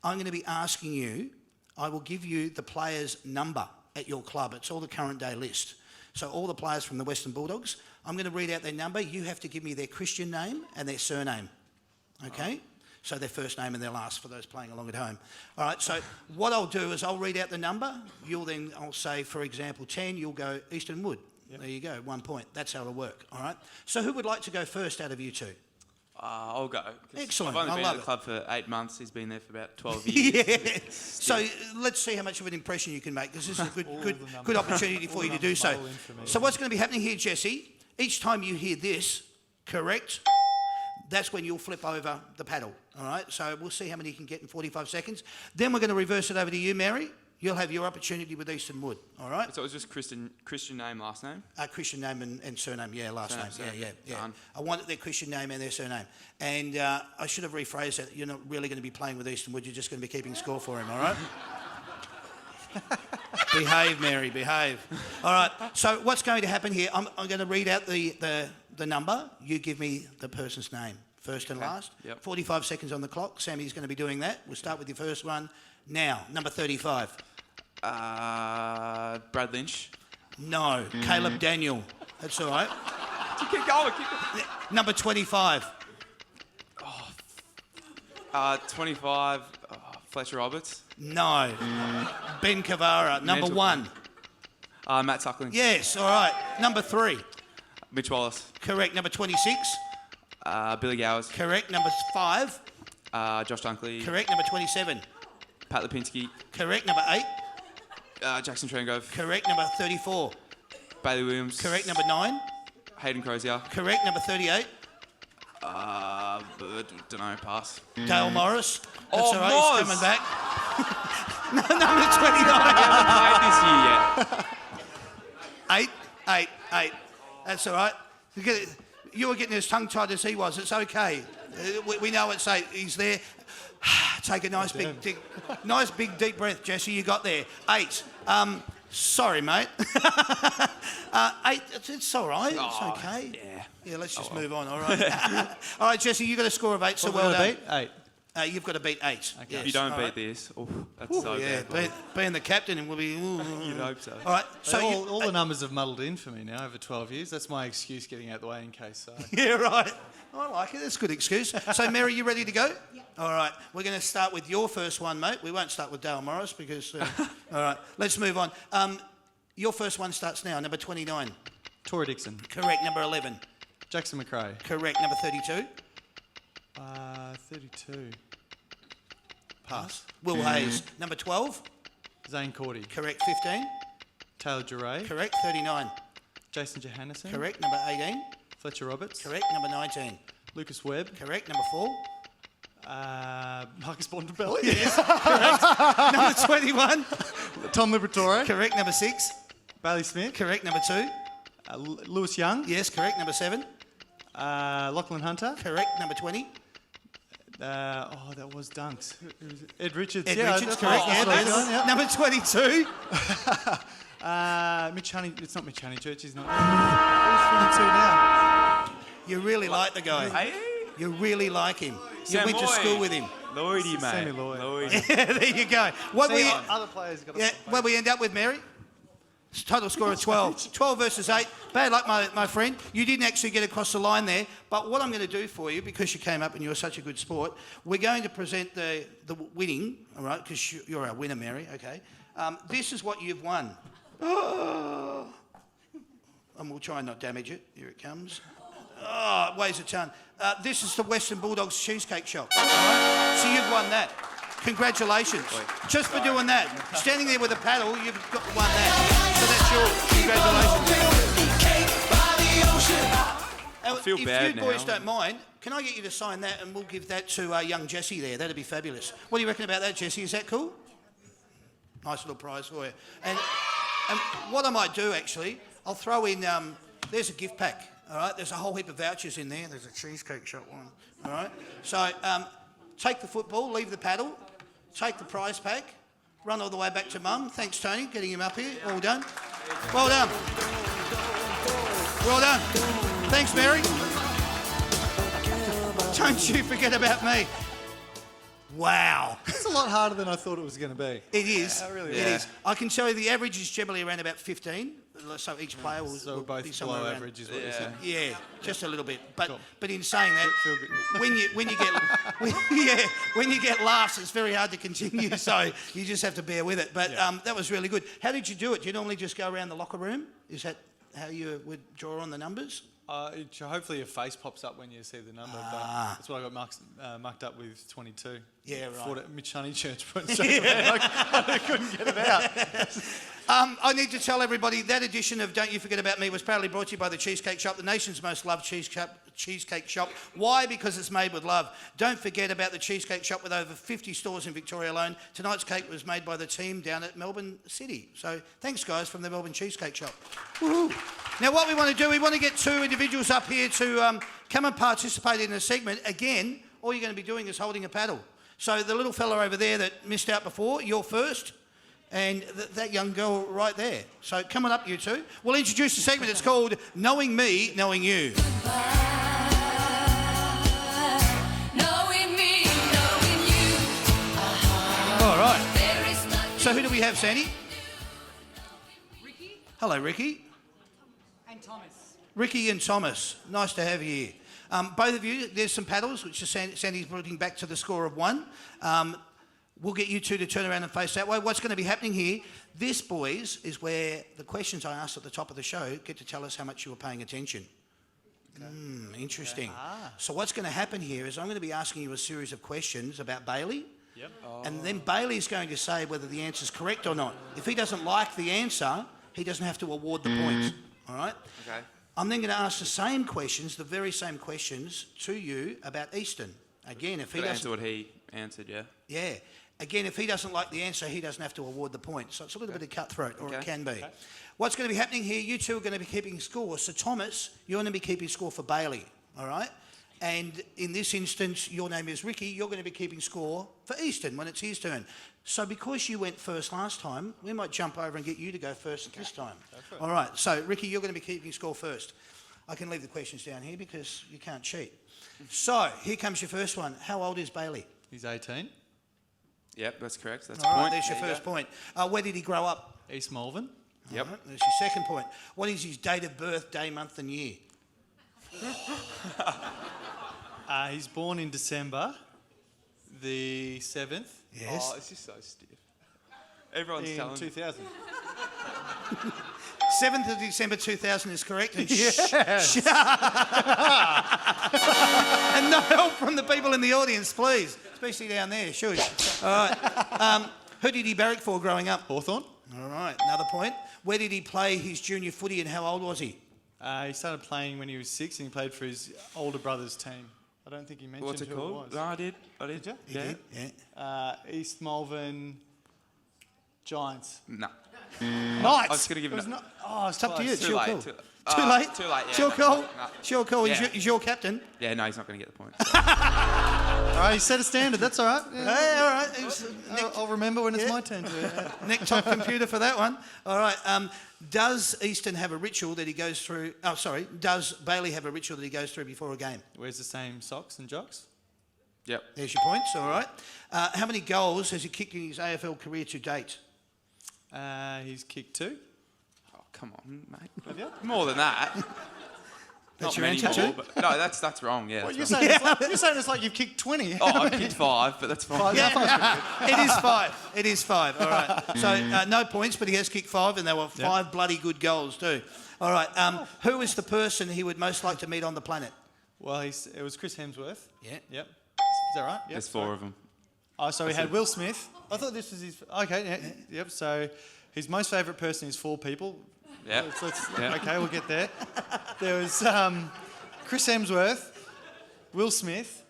I'm going to be asking you, I will give you the player's number at your club. It's all the current day list. So all the players from the Western Bulldogs, I'm going to read out their number. You have to give me their Christian name and their surname. Okay? So their first name and their last for those playing along at home. All right, so what I'll do is I'll read out the number. I'll say, for example, 10, you'll go Eastern Wood. Yep. There you go, 1 point. That's how it'll work, all right? So who would like to go first out of you two? I'll go. Excellent. I've only been love at the it. club for 8 months. He's been there for about 12 years. Yeah. So let's see how much of an impression you can make, because this is a good opportunity for you to do so. So what's going to be happening here, Jesse, each time you hear this, correct, that's when you'll flip over the paddle, all right? So we'll see how many you can get in 45 seconds. Then we're going to reverse it over to you, Mary. You'll have your opportunity with Eastern Wood, all right? So it was just Christian name, last name? Christian name and surname, yeah, last name. Yeah. Done. I want their Christian name and their surname. And I should have rephrased that. You're not really going to be playing with Eastern Wood. You're just going to be keeping score for him, all right? Behave, Mary, behave. All right, so what's going to happen here, I'm going to read out the number. You give me the person's name, first and last. Yep. 45 seconds on the clock. Sammy's going to be doing that. We'll start with your first one now. Number 35. Brad Lynch. No. Caleb Daniel. That's all right. Keep going. Number 25. 25. Fletcher Roberts. No. Ben Cavara. Number 1. Matt Suckling. Yes, all right. Number 3. Mitch Wallace. Correct. Number 26. Billy Gowers. Correct. Number 5. Josh Dunkley. Correct. Number 27. Pat Lipinski. Correct. Number 8. Jackson Trengove. Correct. Number 34. Bailey Williams. Correct. Number 9. Hayden Crozier. Correct. Number 38. Don't know. Pass. Dale Morris. That's Oh, all right. Morris. He's coming back. No, number 29. Played this year yet. 8. 8. That's all right. You were getting as tongue-tied as he was. It's okay. We know it's 8. He's there. Take a nice big deep breath, Jesse. You got there. 8. Sorry, mate. 8. It's all right. It's okay. Yeah, let's just move on. All right. All right, Jesse. You got a score of 8. So well done. 8. You've got to beat 8. Okay. Yes. If you don't All beat right. this, that's so Yeah, bad. being the captain and we'll be. You'd hope so. All right. So all the numbers have muddled in for me now over 12 years. That's my excuse getting out the way in case. yeah, right. I like it. That's a good excuse. So, Mary, you ready to go? Yeah. All right. We're going to start with your first one, mate. We won't start with Dale Morris because. All right. Let's move on. Your first one starts now. Number 29. Tori Dixon. Correct. Number 11. Jackson McRae. Correct. Number 32. 32. Pass. Will Hayes. Number 12. Zane Cordy. Correct. 15. Taylor Duray. Correct. 39. Jason Johannesson. Correct. Number 18. Fletcher Roberts. Correct. Number 19. Lucas Webb. Correct. Number 4. Marcus Bontempelli. Yes. Correct. Number 21. Tom Liberatore. Correct. Number 6. Bailey Smith. Correct. Number 2. Lewis Young. Yes. Correct. Number 7. Lachlan Hunter. Correct. Number 20. That was Dunks. Who was it? Ed Richards. Ed yeah, Richards. that's Correct. right. Yeah, That's that's right, Number 22. Mitch Honey. It's not Mitch Honeychurch. He's not. Who's 22 now? You really like the guy. Hey, You really like him. You Sam went to Lloyd. school with him. Lloydie, mate. Sammy Lloyd. Lloydie. There you go. What we Other players got what we end up with, Mary? Total score of 12. 12 versus 8. Bad luck, my friend. You didn't actually get across the line there. But what I'm going to do for you, because you came up and you were such a good sport, we're going to present the winning, all right, because you're our winner, Mary, okay? This is what you've won. Oh. And we'll try and not damage it. Here it comes. Oh, it weighs a ton. This is the Western Bulldogs Cheesecake Shop. All right? So you've won that. Congratulations. Just for doing that. Standing there with a paddle, you've won that. So that's yours. Congratulations. I feel bad if you boys now. don't mind, can I get you to sign that and we'll give that to young Jesse there. That'd be fabulous. What do you reckon about that, Jesse? Is that cool? Nice little prize for you. And what I might do, actually, I'll throw in, there's a gift pack. All right, there's a whole heap of vouchers in there. There's a cheesecake shop one. All right, so take the football, leave the paddle, take the prize pack, run all the way back to Mum. Thanks, Tony, getting him up here. Well done. Well done. Well done. Thanks, Mary. Don't you forget about me. Wow. It's a lot harder than I thought it was going to be. It is. Yeah, really It is. is. I can tell you the average is generally around about 15. So each player will, So will both be somewhere below around. average is what you're saying. Yeah, just a little bit. But Cool. but in saying that, Feel good. when you get laughs, it's very hard to continue. So you just have to bear with it. But that was really good. How did you do it? Do you normally just go around the locker room? Is that how you would draw on the numbers? Hopefully your face pops up when you see the number. But that's what I got marked up with 22. Yeah, right. Thought it Mitch Honeychurch put straight away. I couldn't get it out. I need to tell everybody that edition of Don't You Forget About Me was proudly brought to you by the Cheesecake Shop, the nation's most loved cheesecake shop. Why? Because it's made with love. Don't forget about the Cheesecake Shop with over 50 stores in Victoria alone. Tonight's cake was made by the team down at Melbourne City. So thanks, guys, from the Melbourne Cheesecake Shop. Woohoo. Now, what we want to do, we want to get 2 individuals up here to come and participate in a segment. Again, all you're going to be doing is holding a paddle. So the little fella over there that missed out before, you're first. And that young girl right there. So come on up, you two. We'll introduce the segment. It's called Knowing Me, Knowing You. Knowing me, knowing you. All right. There is nothing. So who do we have, Sandy? Ricky Hello, Ricky. and Thomas. Ricky and Thomas. Nice to have you here. Both of you, there's some paddles, which is Sandy's bringing back to the score of 1. We'll get you two to turn around and face that way. What's going to be happening here, this, boys, is where the questions I asked at the top of the show get to tell us how much you were paying attention. Interesting. So what's going to happen here is I'm going to be asking you a series of questions about Bailey. Yep. And then Bailey's going to say whether the answer's correct or not. If he doesn't like the answer, he doesn't have to award the points. All right? Okay. I'm then going to ask the same questions, the very same questions, to you about Easton. Again, if he Got to doesn't... answer what he answered, yeah. Yeah. Again, if he doesn't like the answer, he doesn't have to award the point. So it's a little bit of cutthroat, or it Okay. can be. What's going to be happening here, you two are going to be keeping score. So Thomas, you're going to be keeping score for Bailey, all right? And in this instance, your name is Ricky. You're going to be keeping score for Easton when it's his turn. So because you went first last time, we might jump over and get you to go first this time. All right, so Ricky, you're going to be keeping score first. I can leave the questions down here because you can't cheat. So here comes your first one. How old is Bailey? He's 18. Yep, that's correct. That's All a right, point. there's your There you first go. point. Where did he grow up? East Malvern. Yep. All right, there's your second point. What is his date of birth, day, month and year? He's born in December the 7th Yes. Oh, it's just so stiff. Everyone's in telling 2000. 7th of December 2000 is correct. And, and no help from the people in the audience, please. Especially down there, shush. All right. Who did he barrack for growing up? Hawthorne. All right, another point. Where did he play his junior footy and how old was he? He started playing when he was 6 and he played for his older brother's team. I don't think he mentioned What's it who called? it was. No, I did. Did you? He did, yeah. East Malvern Giants. No. Knights. I was going to give it. it Was not, oh, it's Up to you. Too Sure late. call. Too, Too late? Too late, yeah. Sure no, call? no. Sure call. Yeah. He's your captain. Yeah, no, he's not going to get the point. All right, you set a standard. That's all right. Yeah. Hey, all right. He's I'll remember when it's Yeah. my turn to. neck top computer for that one. All right. Does Easton have a ritual that he goes through? Oh, sorry. Does Bailey have a ritual that he goes through before a game? Wears the same socks and jocks. Yep. There's your points. All right. How many goals has he kicked in his AFL career to date? He's kicked 2. Oh, come on, mate. Have you? More than that. That's Not your many answer more, too? but no, that's wrong. Yeah, What, that's you're, wrong. saying it's like you've kicked 20. Oh, I've kicked 5, but that's fine. It is 5. It is 5. All right. So no points, but he has kicked 5, and they were 5 bloody good goals too. All right. Who is the person he would most like to meet on the planet? Well, it was Chris Hemsworth. Yeah. Yep. Is that right? Yep. There's 4 of them. Oh, so we had Will Smith. I thought this was his. Okay. Yeah, yep. So his most favourite person is 4 people. Yep. Yeah. Okay, we'll get there. There was Chris Hemsworth, Will Smith.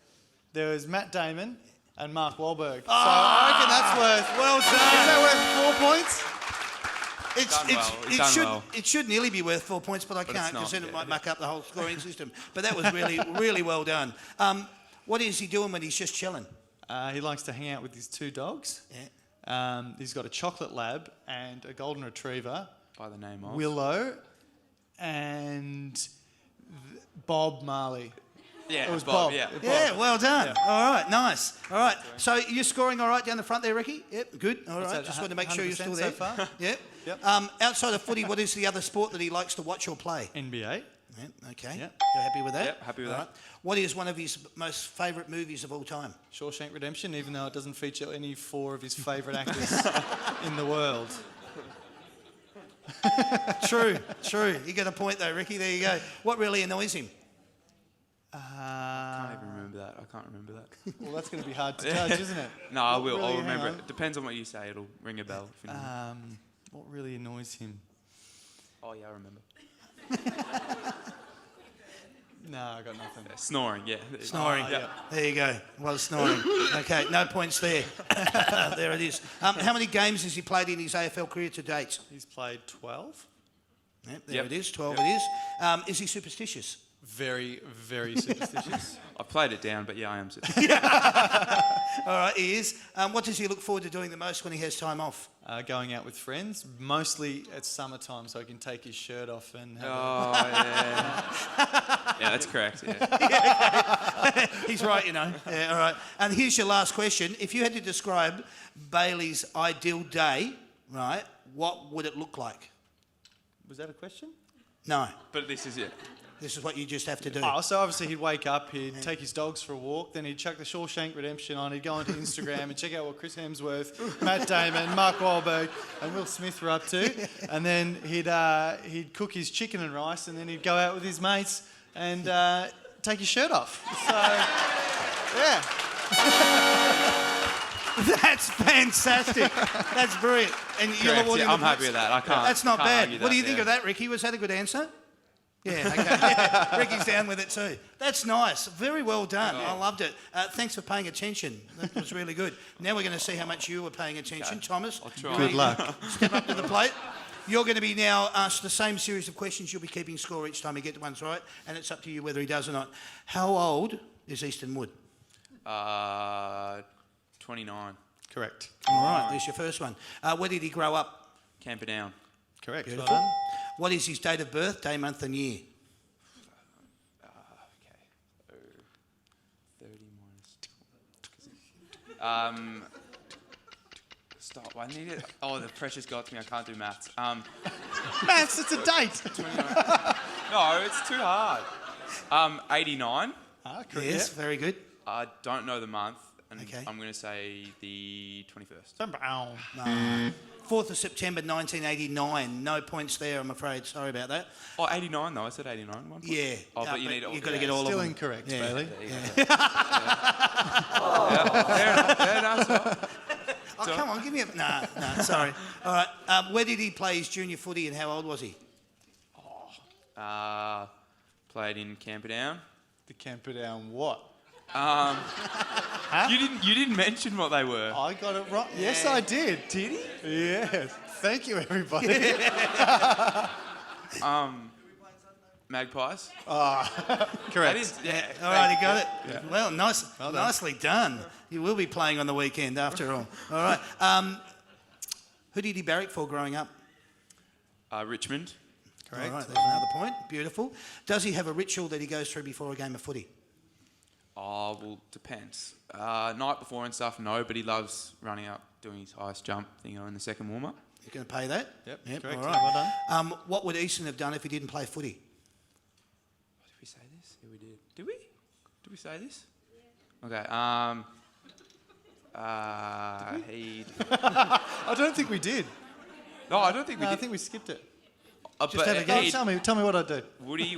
There was Matt Damon and Mark Wahlberg. So I reckon that's worth. Well Is done. that worth 4 points? Done well. It should nearly be worth 4 points, but I But can't it's not, because then it yeah. might muck up the whole scoring system. But that was really, really well done. What is he doing when he's just chilling? He likes to hang out with his 2 dogs. Yeah. He's got a chocolate lab and a golden retriever, By the name of. Willow, and Bob Marley. Yeah, It was Bob. Bob. Yeah. Yeah, well done. All right, nice. All right, so you're scoring all right down the front there, Ricky? Yep, good. All What's right, that, just wanted to make sure you're 100% still so there. far? Yep. Yep. Outside of footy, what is the other sport that he likes to watch or play? NBA. Yep, okay. Yep. You're happy with that? Yep, happy with All that. right. What is one of his most favourite movies of all time? Shawshank Redemption, even though it doesn't feature any 4 of his favourite actors in the world. True. You got a point though, Ricky. There you go. What really annoys him? I can't even remember that. I can't remember that. Well, that's going to be hard to judge, isn't it? No, I What will. really- I'll hang remember on. it. Depends on what you say. It'll ring a bell. If you know. What really annoys him? Oh, yeah, I remember. No, I got nothing. Snoring, yeah. Snoring. yeah. There you go. Well, snoring. Okay, no points there. There it is. How many games has he played in his AFL career to date? He's played 12. Yep, there Yep. it is. 12 it is. Is he superstitious? Very, very superstitious. I played it down, but yeah, I am. All right, he is. What does he look forward to doing the most when he has time off? Going out with friends, mostly at summertime, so he can take his shirt off and have Oh, yeah. Yeah, that's correct. Yeah. He's right, you know. Yeah, all right. And here's your last question. If you had to describe Bailey's ideal day, right, what would it look like? Was that a question? No, But this is it. this is what you just have to do. Oh, so obviously he'd wake up, he'd take his dogs for a walk, then he'd chuck the Shawshank Redemption on, he'd go onto Instagram and check out what Chris Hemsworth, Matt Damon, Mark Wahlberg and Will Smith were up to. And then he'd cook his chicken and rice and then he'd go out with his mates and take his shirt off. So, yeah. That's fantastic. That's brilliant. And you'll Correct, award yeah, him the I'm happy points. with that. I can't. That's not can't bad. argue What do you that, think yeah. of that, Ricky? Was that a good answer? Yeah, okay. Yeah, Ricky's down with it too. That's nice. Very well done. I loved it. Thanks for paying attention. That was really good. Now we're going to see how much you were paying attention. Okay. Thomas, I'll try. Good luck. step up to the plate. You're going to be now asked the same series of questions. You'll be keeping score each time you get the ones right, and it's up to you whether he does or not. How old is Easton Wood? 29. Correct. All right, there's your first one. Where did he grow up? Camperdown. Correct. Well Beautiful. done. What is his date of birth, day, month and year? Okay. So 30 minus 12. Stop. I need it. Oh, the pressure's got to me. I can't do maths. Maths, it's a date. No, it's too hard. 89. Correct. Yes, very good. I don't know the month, and Okay. I'm going to say the 21st. 4th of September 1989. No points there, I'm afraid. Sorry about that. Oh, 89 though. I said 89 at one point. Yeah. Oh, but you need all. You've got to get all Still of them. incorrect, Yeah. Bailey. Fair enough. Oh, come on, give me a... No, sorry. All right. Where did he play his junior footy and how old was he? Played in Camperdown. The Camperdown what? You didn't mention what they were. I got it right. Yes, I did. Did he? Yes. Thank you, everybody. Magpies. Correct. That is, yeah. All right, you got it. Well, nicely done. You will be playing on the weekend after all. All right. Who did he barrack for growing up? Richmond. Correct. All right, there's another point. Beautiful. Does he have a ritual that he goes through before a game of footy? Oh, well, depends. Night before and stuff, no, but he loves running up, doing his highest jump thing in the second warm-up. You're going to pay that? Yep, Yep. correct. All right. Well done. What would Easton have done if he didn't play footy? Did we say this? Yeah, we did. Did we? Did we say this? Yeah. Okay. He'd... I don't think we did. No, I don't think we No, did. I think we skipped it. Just but have a go. he'd- Tell me what I do. He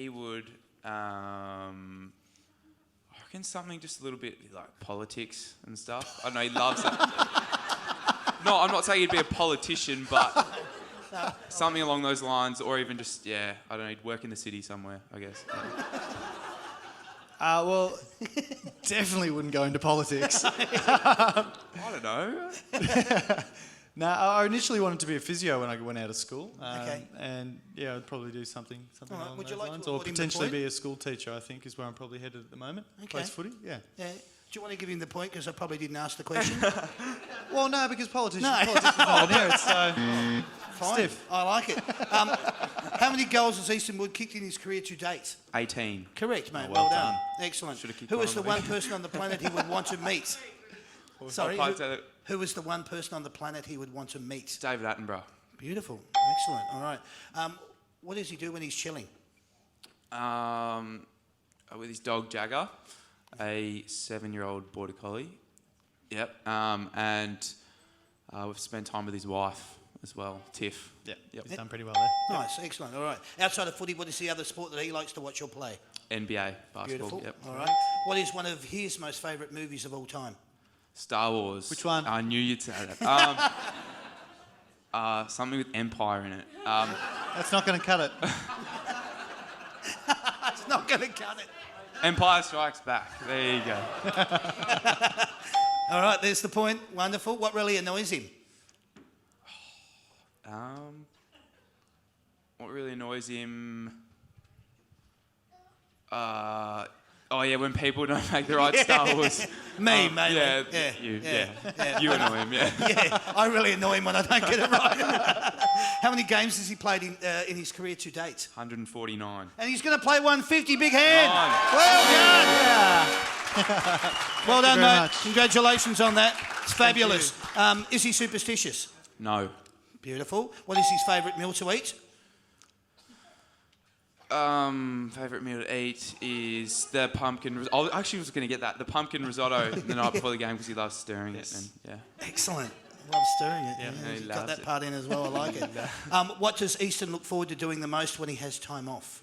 would, I reckon something just a little bit like politics and stuff. I don't know, he loves it. No, I'm not saying he'd be a politician, but something along those lines, or even just, I don't know, he'd work in the city somewhere, I guess. Well, definitely wouldn't go into politics. I don't know. No, I initially wanted to be a physio when I went out of school. Okay. And yeah, I'd probably do something All right, along would those you like to lines. Or award him the potentially point? be a school teacher, I think, is where I'm probably headed at the moment. Okay. Plays footy, yeah. Yeah. Do you want to give him the point because I probably didn't ask the question? Well, no, because politics is No. not near it, so... Fine. Stiff. I like it. How many goals has Easton Wood kicked in his career to date? 18. Correct, mate. well Well done. done. Excellent. Should've kicked Who one is on the the one person on the planet he would want to meet? Sorry, I'll say that- who is the one person on the planet he would want to meet? David Attenborough. Beautiful. Excellent. All right. What does he do when he's chilling? With his dog Jagger, a 7-year-old border collie. Yep. And we've spent time with his wife as well, Tiff. Yeah, Yep. he's done pretty well there. Nice. Excellent. All right. Outside of footy, what is the other sport that he likes to watch or play? NBA basketball. Beautiful. Yep. All right. What is one of his most favourite movies of all time? Star Wars. Which one? I knew you'd say that. Something with Empire in it. That's not going to cut it. It's not going to cut it. Empire Strikes Back. There you go. All right. There's the point. Wonderful. What really annoys him? What really annoys him? When people don't make the right Star Wars. Me, mainly. Yeah, Yeah, you. yeah, Yeah, you annoy him. Yeah. Yeah, I really annoy him when I don't get it right. How many games has he played in his career to date? 149. And he's going to play 150. Big hand. Nine. Well done. Well done, very mate. much. Congratulations on that. It's fabulous. Is he superstitious? No. Beautiful. What is his favourite meal to eat? Favourite meal to eat is the pumpkin. I actually was going to get that. The pumpkin risotto the night before the game because he loves stirring it. And Excellent. Love stirring it. Yeah, he You've got loves that it. part in as well. I like it. What does Easton look forward to doing the most when he has time off?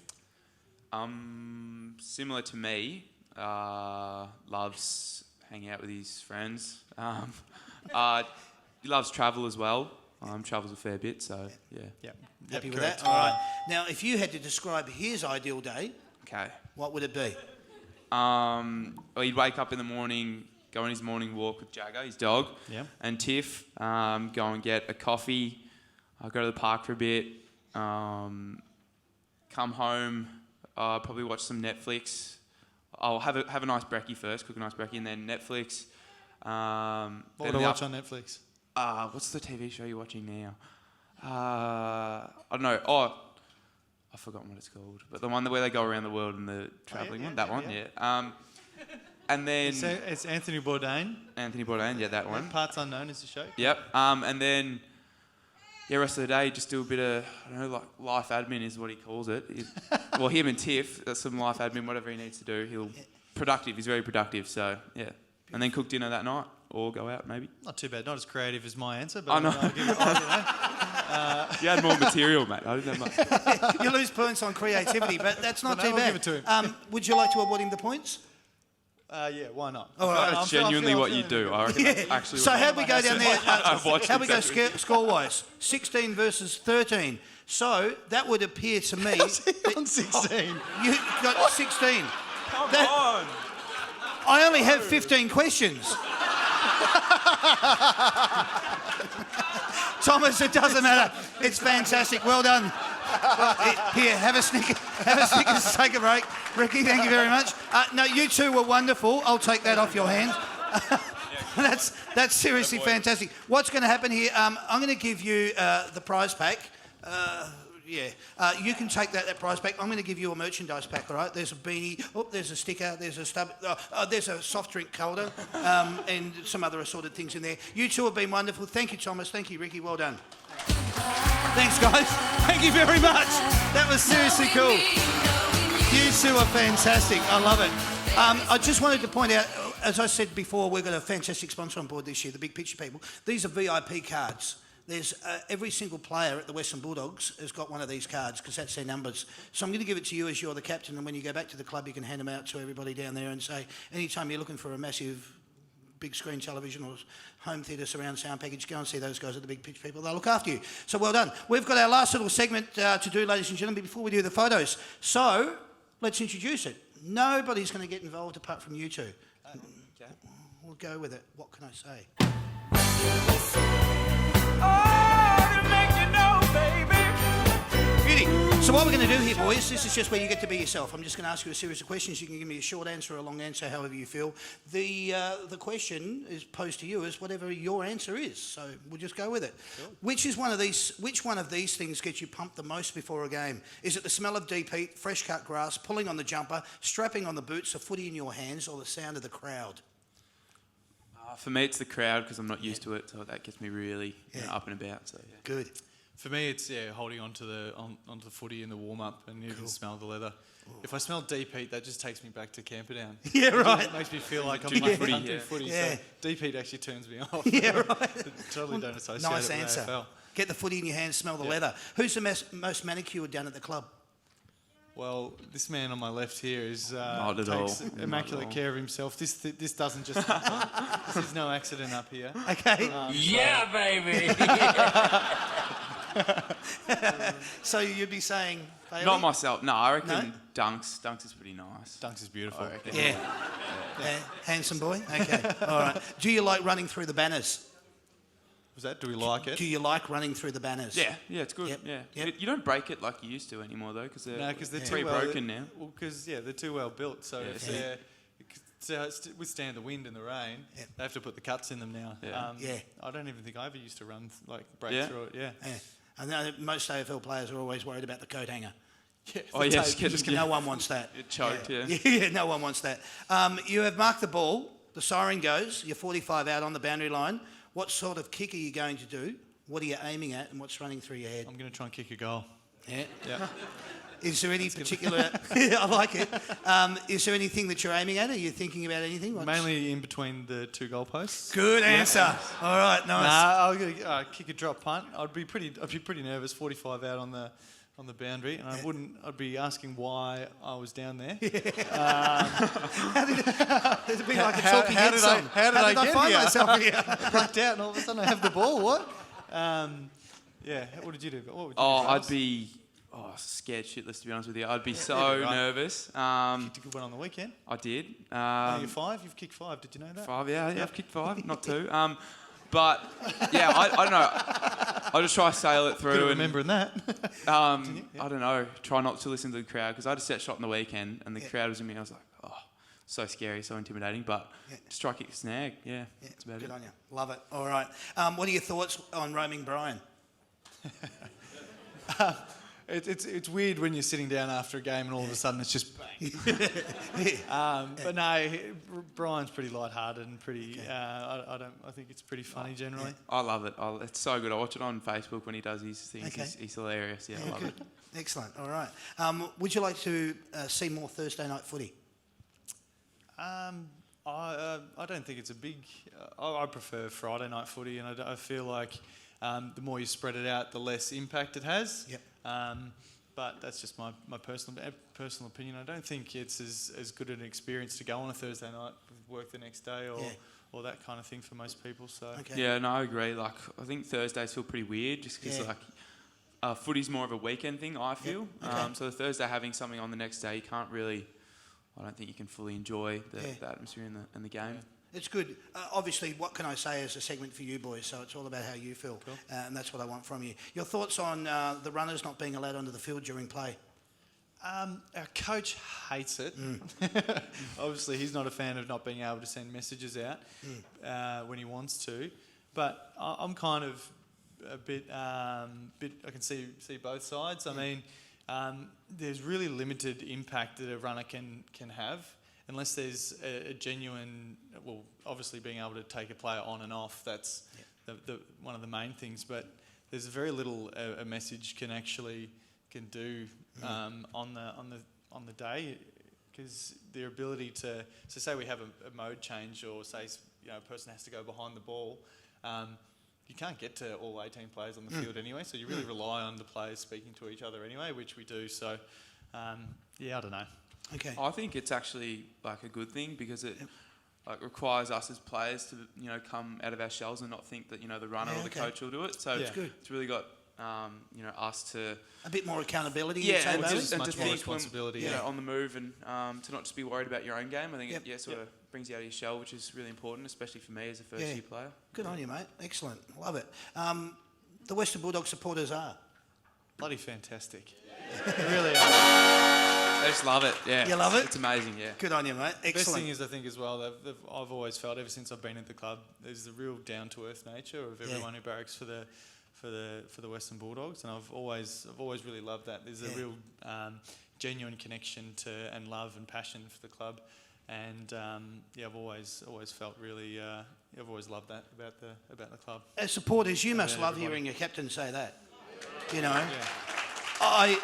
Similar to me, loves hanging out with his friends. He loves travel as well. Travels a fair bit, so yeah. Yep. Happy with correct. that? All right. Now, if you had to describe his ideal day, Okay. what would it be? Well, he'd wake up in the morning, go on his morning walk with Jagger, his dog, Yeah. and Tiff, go and get a coffee, go to the park for a bit, come home, probably watch some Netflix. I'll have a nice brekkie first, cook a nice brekkie, and then Netflix. What would I watch on Netflix? What's the TV show you're watching now? I don't know. Oh, I've forgotten what it's called. But the one where they go around the world and the travelling one. That one, yeah. And then It's Anthony Bourdain. Anthony Bourdain, yeah, that one. Parts Unknown is the show. Yep. And then, rest of the day, just do a bit of, I don't know, like life admin is what he calls it. Well, him and Tiff, that's some life admin, whatever he needs to do. He's very productive, so, yeah. And then cook dinner that night, or go out, maybe. Not too bad. Not as creative as my answer, but I know. I'll give it, You had more material, mate. I didn't have much. You lose points on creativity, but that's not Well, no, too I'll bad. give it to him. Would you like to award him the points? yeah, why not? All right. That's genuinely what you do. I reckon that's actually So what how'd we go down there? I've watched How'd we go exactly. score-wise? 16 versus 13. So that would appear to me... On 16. You got 16. Come That- on. I only have 15 questions. Thomas, it doesn't matter. It's fantastic. Well done. Here, have a Snickers, take a break. Ricky, thank you very much. No, you two were wonderful. I'll take that off your hand. That's seriously fantastic. What's going to happen here, I'm going to give you the prize pack. You can take that prize pack. I'm going to give you a merchandise pack, all right? There's a beanie. Oh, there's a sticker. There's a stub. There's a soft drink holder and some other assorted things in there. You two have been wonderful. Thank you, Thomas. Thank you, Ricky. Well done. Thanks, guys. Thank you very much. That was seriously cool. You two are fantastic. I love it. I just wanted to point out, as I said before, we've got a fantastic sponsor on board this year, the Big Picture people. These are VIP cards. There's every single player at the Western Bulldogs has got one of these cards because that's their numbers. So I'm going to give it to you as you're the captain, and when you go back to the club, you can hand them out to everybody down there and say, anytime you're looking for a massive big screen television or home theatre surround sound package, go and see those guys at the Big Pitch people. They'll look after you. So well done. We've got our last little segment to do, ladies and gentlemen, before we do the photos. So let's introduce it. Nobody's going to get involved apart from you two. Okay. We'll go with it. What can I say? Beauty. So what we're going to do here, boys, this is just where you get to be yourself. I'm just going to ask you a series of questions. You can give me a short answer or a long answer, however you feel. The question is posed to you as whatever your answer is. So we'll just go with it. Sure. Which one of these things gets you pumped the most before a game? Is it the smell of deep heat, fresh cut grass, pulling on the jumper, strapping on the boots, a footy in your hands, or the sound of the crowd? For me, it's the crowd because I'm not used to it, so that gets me really up and about. So yeah. Good. For me, it's holding onto the footy in the warm up and you can smell the leather. If I smell deep heat, that just takes me back to Camperdown. Yeah, right. It makes me feel like I'm Junior playing footy, yeah. footy. Yeah. So deep heat actually turns me off. Yeah, right. Totally don't associate Nice it with answer. AFL. Get the footy in your hands, smell the leather. Who's the most manicured down at the club? Well, this man on my left here is Not at takes all. immaculate Not at care of himself. This doesn't just this is no accident up here. Okay. Yeah, baby. So you'd be saying Bailey? Not myself. No, I reckon No? Dunks. Dunks is pretty nice. Dunks is beautiful. I reckon. Yeah. Handsome boy? Okay. All right. Do you like running through the banners? Was that? Do we like it? Do you like running through the banners? Yeah, it's good. Yep, Yeah, yep. You don't break it like you used to anymore though, because No, because they're pretty too well, broken now. Well, because they're too well built. So if Yeah. to withstand the wind and the rain, Yep. they have to put the cuts in them now. Yeah. Yeah. I don't even think I ever used to run break Yeah. through it. Yeah. Yeah. I know most AFL players are always worried about the coat hanger. Yeah. Oh yes, No one wants that. It choked, yeah. Yeah, no one wants that. You have marked the ball. The siren goes. You're 45 out on the boundary line. What sort of kick are you going to do? What are you aiming at, and what's running through your head? I'm going to try and kick a goal. Yeah. Yeah. Is there any particular... I like it. Is there anything that you're aiming at? Are you thinking about anything? Mainly in between the two goalposts. Good answer. All right, nice. Nah, I'm going to kick a drop punt. I'd be pretty nervous. 45 out on the boundary, and I'd be asking why I was down there. There's a bit like a talking head song. How did I get find here? myself here? Blacked out, and all of a sudden I have the ball. What? Yeah. What did you do? What would you Oh, do, I'd Russ? be scared shitless, to be honest with you. I'd be Yeah, so right. nervous. Kicked a good one on the weekend. I did. You're 5. You've kicked 5. Did you know that? 5, yeah, I've kicked 5, not 2. But yeah, I don't know. I just try to sail it through Good at and remembering that. I don't know. Try not to listen to the crowd because I had a set shot on the weekend and the crowd was in me. I was like, oh, so scary, so intimidating. But just try to kick a snag. Yeah, that's about Good it. on you. Love it. All right. What are your thoughts on roaming Brian? It's weird when you're sitting down after a game and all of a sudden it's just bang. But no, Brian's pretty light-hearted and pretty. I think it's pretty funny generally. I love it. It's so good. I watch it on Facebook when he does his things. Okay. He's hilarious. Yeah, I love it. Excellent. All right. Would you like to see more Thursday night footy? I don't think it's a big. I prefer Friday night footy, and I feel like the more you spread it out, the less impact it has. Yep. But that's just my personal opinion. I don't think it's as good an experience to go on a Thursday night, work the next day, or that kind of thing for most people. So Okay. Yeah, no, I agree. Like, I think Thursdays feel pretty weird just because, footy's more of a weekend thing, I feel. Okay. So the Thursday having something on the next day, you can't really, I don't think you can fully enjoy the atmosphere in the game. It's good. Obviously, what can I say is a segment for you boys, so it's all about how you feel. Cool. And that's what I want from you. Your thoughts on the runners not being allowed onto the field during play? our coach hates it. Obviously, he's not a fan of not being able to send messages out when he wants to. But I'm kind of a bit. I can see both sides. I mean, there's really limited impact that a runner can have. Unless there's a genuine, well, obviously being able to take a player on and off, that's the one of the main things. But there's very little a message can do on the day, because their ability to say we have a mode change, or say a person has to go behind the ball. You can't get to all 18 players on the field anyway, so you really rely on the players speaking to each other anyway, which we do. So I don't know. Okay. I think it's actually like a good thing because it like requires us as players to come out of our shells and not think that the runner or the coach will do it. So it's really got us to A bit more accountability. yeah, you'd say, and maybe? just Much more think when, responsibility, on the move and to not just be worried about your own game. I think Yep. it sort of brings you out of your shell, which is really important, especially for me as a first year player. Good on you, mate. Excellent. Love it. The Western Bulldogs supporters are? Bloody fantastic. They really are. I just love it. Yeah, You love it? It's amazing. Yeah. Good on you, mate. Best Excellent. thing is, I think as well, I've always felt ever since I've been at the club, there's the real down to earth nature of everyone who barracks for the Western Bulldogs, and I've always really loved that. There's a real genuine connection to and love and passion for the club, and I've always felt really I've always loved that about the club. As supporters, you must love everybody. hearing your captain say that. You know, Yeah.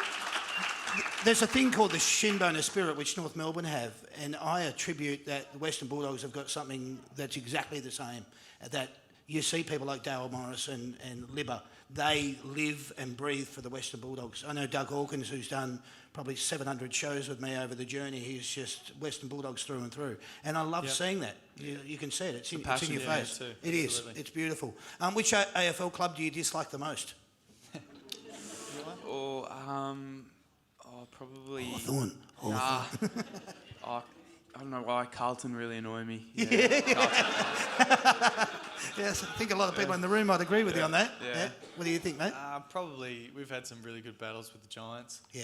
There's a thing called the shinboner spirit, which North Melbourne have, and I attribute that the Western Bulldogs have got something that's exactly the same. That you see people like Dale Morris and Libba, they live and breathe for the Western Bulldogs. I know Doug Hawkins, who's done probably 700 shows with me over the journey, he's just Western Bulldogs through and through. And I love seeing that. You can see it. It's in your face. too. It is. Absolutely. It's beautiful. Which AFL club do you dislike the most? Or probably Hawthorne. Nah. I don't know why Carlton really annoy me. Yeah. Carlton. Yes, I think a lot of people in the room might agree with you on that. Yeah. What do you think, mate? Probably we've had some really good battles with the Giants. Yeah.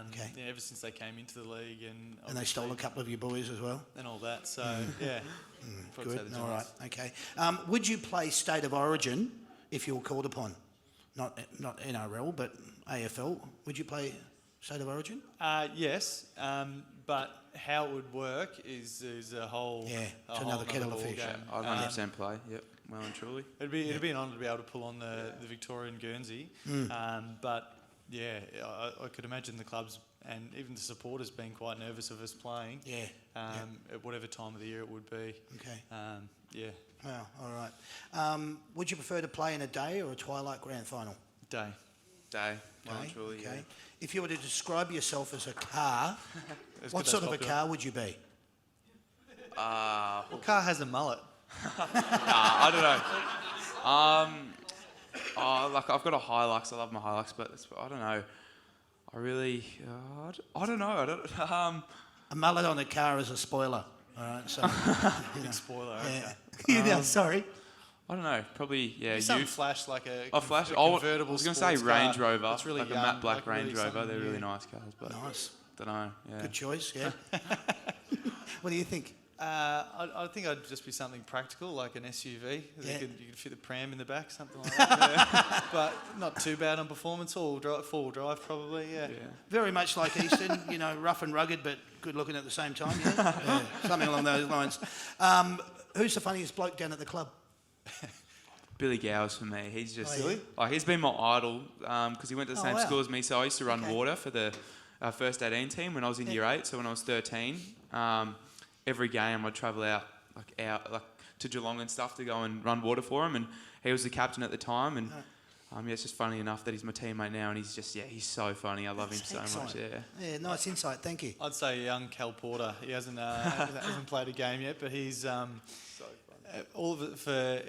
Okay. Yeah, ever since they came into the league, And they stole a couple of your boys as well. and all that. So yeah, probably say Good. the All right. Giants. Okay. Would you play State of Origin if you were called upon? Not NRL, but AFL. Would you play State of Origin? Yes, but how it would work is a whole It's a another whole kettle of ball fish. game. I'd 100% play. Yep, well and truly. It'd be an honour to be able to pull on the Victorian Guernsey, but yeah, I could imagine the clubs and even the supporters being quite nervous of us playing. Yeah. At whatever time of the year it would be. Okay. Yeah, Wow. All right. Would you prefer to play in a day or a twilight grand final? day. Day, well and Okay. truly. Okay. Yeah. If you were to describe yourself as a car, As what good sort as of a popular. car would you be? What car has a mullet? I don't know. Like I've got a Hilux. I love my Hilux, but I don't know. I really, I don't know. I don't. A mullet on a car is a spoiler. All right, so Big spoiler. yeah. Yeah, sorry. I don't know. Probably Some flash like a Flash. a I convertible. was going to say sports Range car. Rover. It's really like young, a matte black like Range really Rover. something They're really new. nice cars, but Nice. don't know. Yeah. Good choice. Yeah. What do you think? I think I'd just be something practical, like an SUV. Yeah. You could fit the pram in the back, something like that. Yeah. But not too bad on performance. Four-wheel drive, probably. Yeah. Very much like Easton, rough and rugged, but good looking at the same time. Yeah, something along those lines. Who's the funniest bloke down at the club? Billy Gowers for me. He's just Really? like he's been my idol because he went to the same wow. school as me. So I used to run Okay. water for the first 18 team when I was in year 8. So when I was 13, every game I'd travel out to Geelong and stuff to go and run water for him. And he was the captain at the time. And it's just funny enough that he's my teammate now. And he's just he's so funny. I love him so much. Excellent. Yeah. Yeah, nice insight. Thank you. I'd say young Cal Porter. He hasn't played a game yet, but he's all of it for.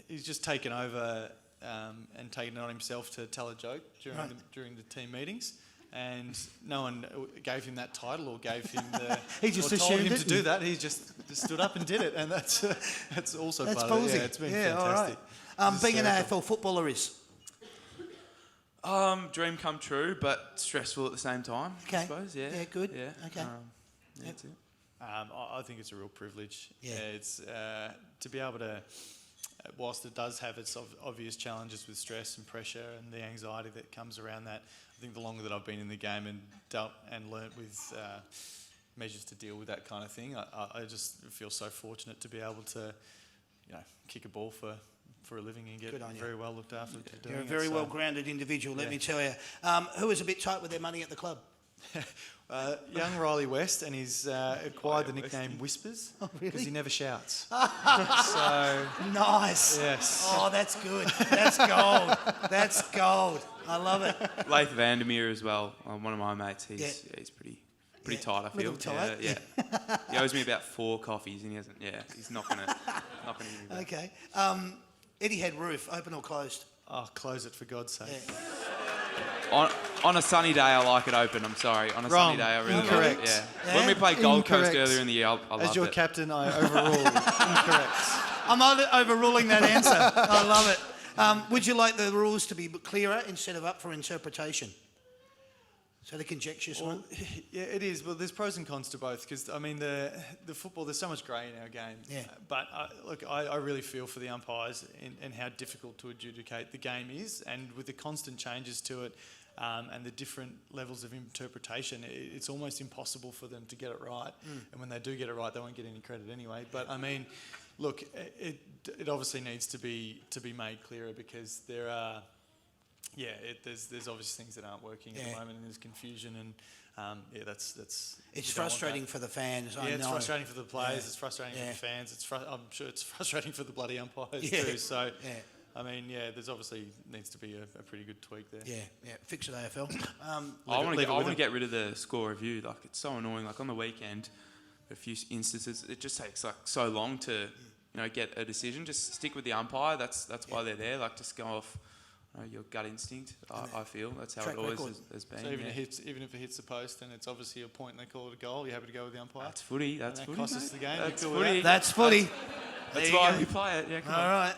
He's just taken over and taken it on himself to tell a joke during the team meetings. And no one gave him that title or gave him the. He just or told assumed him it to do that. He just stood up and did it, and that's also That's part of it. ballsy. Yeah, it's been Yeah, all fantastic. right. Being an AFL footballer is. Dream come true, but stressful at the same time. Okay. I suppose. Yeah. Yeah, good. Yeah. Okay. That's it. I think it's a real privilege. Yeah. It's to be able to, whilst it does have its obvious challenges with stress and pressure and the anxiety that comes around that, I think the longer that I've been in the game and dealt and learnt with measures to deal with that kind of thing, I just feel so fortunate to be able to, kick a ball for a living and get Good on you. very well looked after. You're a very well-grounded individual, let me tell you. Who is a bit tight with their money at the club? Young Riley West, and he's acquired the nickname Whispers because he never shouts. So Nice. yes. Oh, that's good. That's gold. That's gold. I love it. Laith Vandermeer as well. One of my mates. He's pretty tight. I feel. Little tight. Yeah. He owes me about 4 coffees, and he hasn't. Yeah, he's not gonna give me back. Okay. Eddie had roof, open or closed? Oh, close it for God's sake. Yeah. On a sunny day, I like it open. I'm sorry. On a Wrong. sunny day, I really Incorrect. like it. Yeah. Yeah? When we played Gold Coast Incorrect. earlier in the year, I loved As your it. captain, I overrule. Incorrect. I'm overruling that answer. I love it. Would you like the rules to be clearer instead of up for interpretation? So the conjecture's one? Yeah, it is. Well, there's pros and cons to both because, I mean, the football, there's so much grey in our game. Yeah. But, I really feel for the umpires and how difficult to adjudicate the game is, and with the constant changes to it and the different levels of interpretation, it's almost impossible for them to get it right. And when they do get it right, they won't get any credit anyway. But, I mean, look, it obviously needs to be made clearer because there are... Yeah, there's obviously things that aren't working at the moment, and there's confusion, and that's. It's frustrating for the fans. I know. It's frustrating for the players. Yeah. It's frustrating Yeah. for the fans. I'm sure it's frustrating for the bloody umpires Yeah. too. So, Yeah. I mean, there's obviously needs to be a pretty good tweak there. Yeah. Fix it, AFL. I want leave it with to them. get rid of the score review. Like it's so annoying. Like on the weekend, a few instances, it just takes like so long to, get a decision. Just stick with the umpire. That's why they're there. Like just go off. Your gut instinct, I feel. That's how Track it always record. has been. So even if it hits the post and it's obviously a point and they call it a goal, you're happy to go with the umpire? That's footy. That's And that footy. costs mate. us the game. That's You're cool with footy. That's footy. That's There you why go. we play it. Yeah, come All on. right.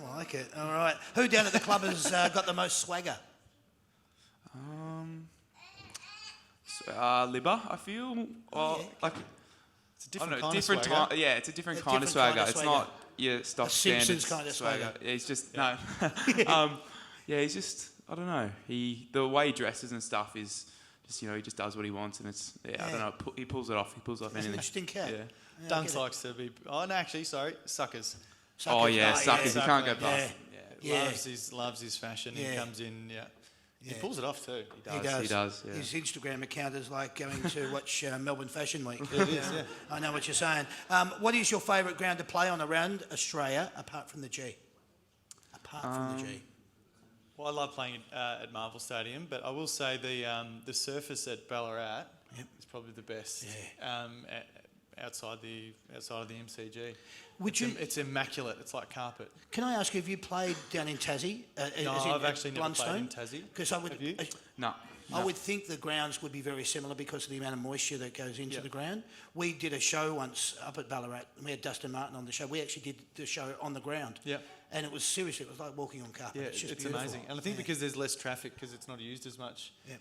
I like it. All right. Who down at the club has got the most swagger? Libba, I feel. Well, yeah. like It's a I different don't know, kind different of swagger. time. Yeah, it's a different A kind of different kind swagger. of It's swagger. not your stock A Simpsons standard kind of swagger. Yeah, he's just no. Yeah, he's just. I don't know. The way he dresses and stuff is just he just does what he wants, and it's I don't know. He pulls it off. He pulls off He's an anything. interesting cat. Yeah. Yeah, I Dunks get it. likes to be. Oh no, actually, sorry, Suckers. Oh yeah, Suckers. suckers. You can't go exactly. past. Yeah. Yeah. Loves his fashion. Yeah. He comes in. Yeah. He Yeah. pulls it off too. He does. He does. Yeah. His Instagram account is like going to watch Melbourne Fashion Week. It is, yeah. I know what you're saying. What is your favourite ground to play on around Australia, apart from the G? Apart from the G. Well, I love playing at Marvel Stadium, but I will say the surface at Ballarat is probably the best. Yeah. outside the MCG. Would It's immaculate. It's like carpet. Can I ask you, have you played down in Tassie? No, I've actually never played in Blundstone? Tassie. Because I would, Have you? No. I would think the grounds would be very similar because of the amount of moisture that goes into Yep. the ground. We did a show once up at Ballarat. We had Dustin Martin on the show. We actually did the show on the ground. Yep. And it was seriously, it was like walking on carpet. Yeah, it's just it's beautiful. amazing. And I think because there's less traffic because it's not used as much Yep.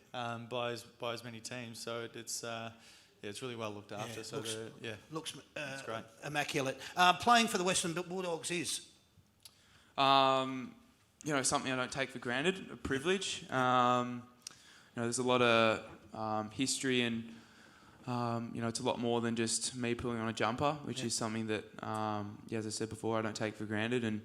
by as many teams, so it's really well looked after. So Looks great. immaculate. Playing for the Western Bulldogs is? Something I don't take for granted, a privilege. There's a lot of history and, it's a lot more than just me pulling on a jumper, which is something that, as I said before, I don't take for granted, and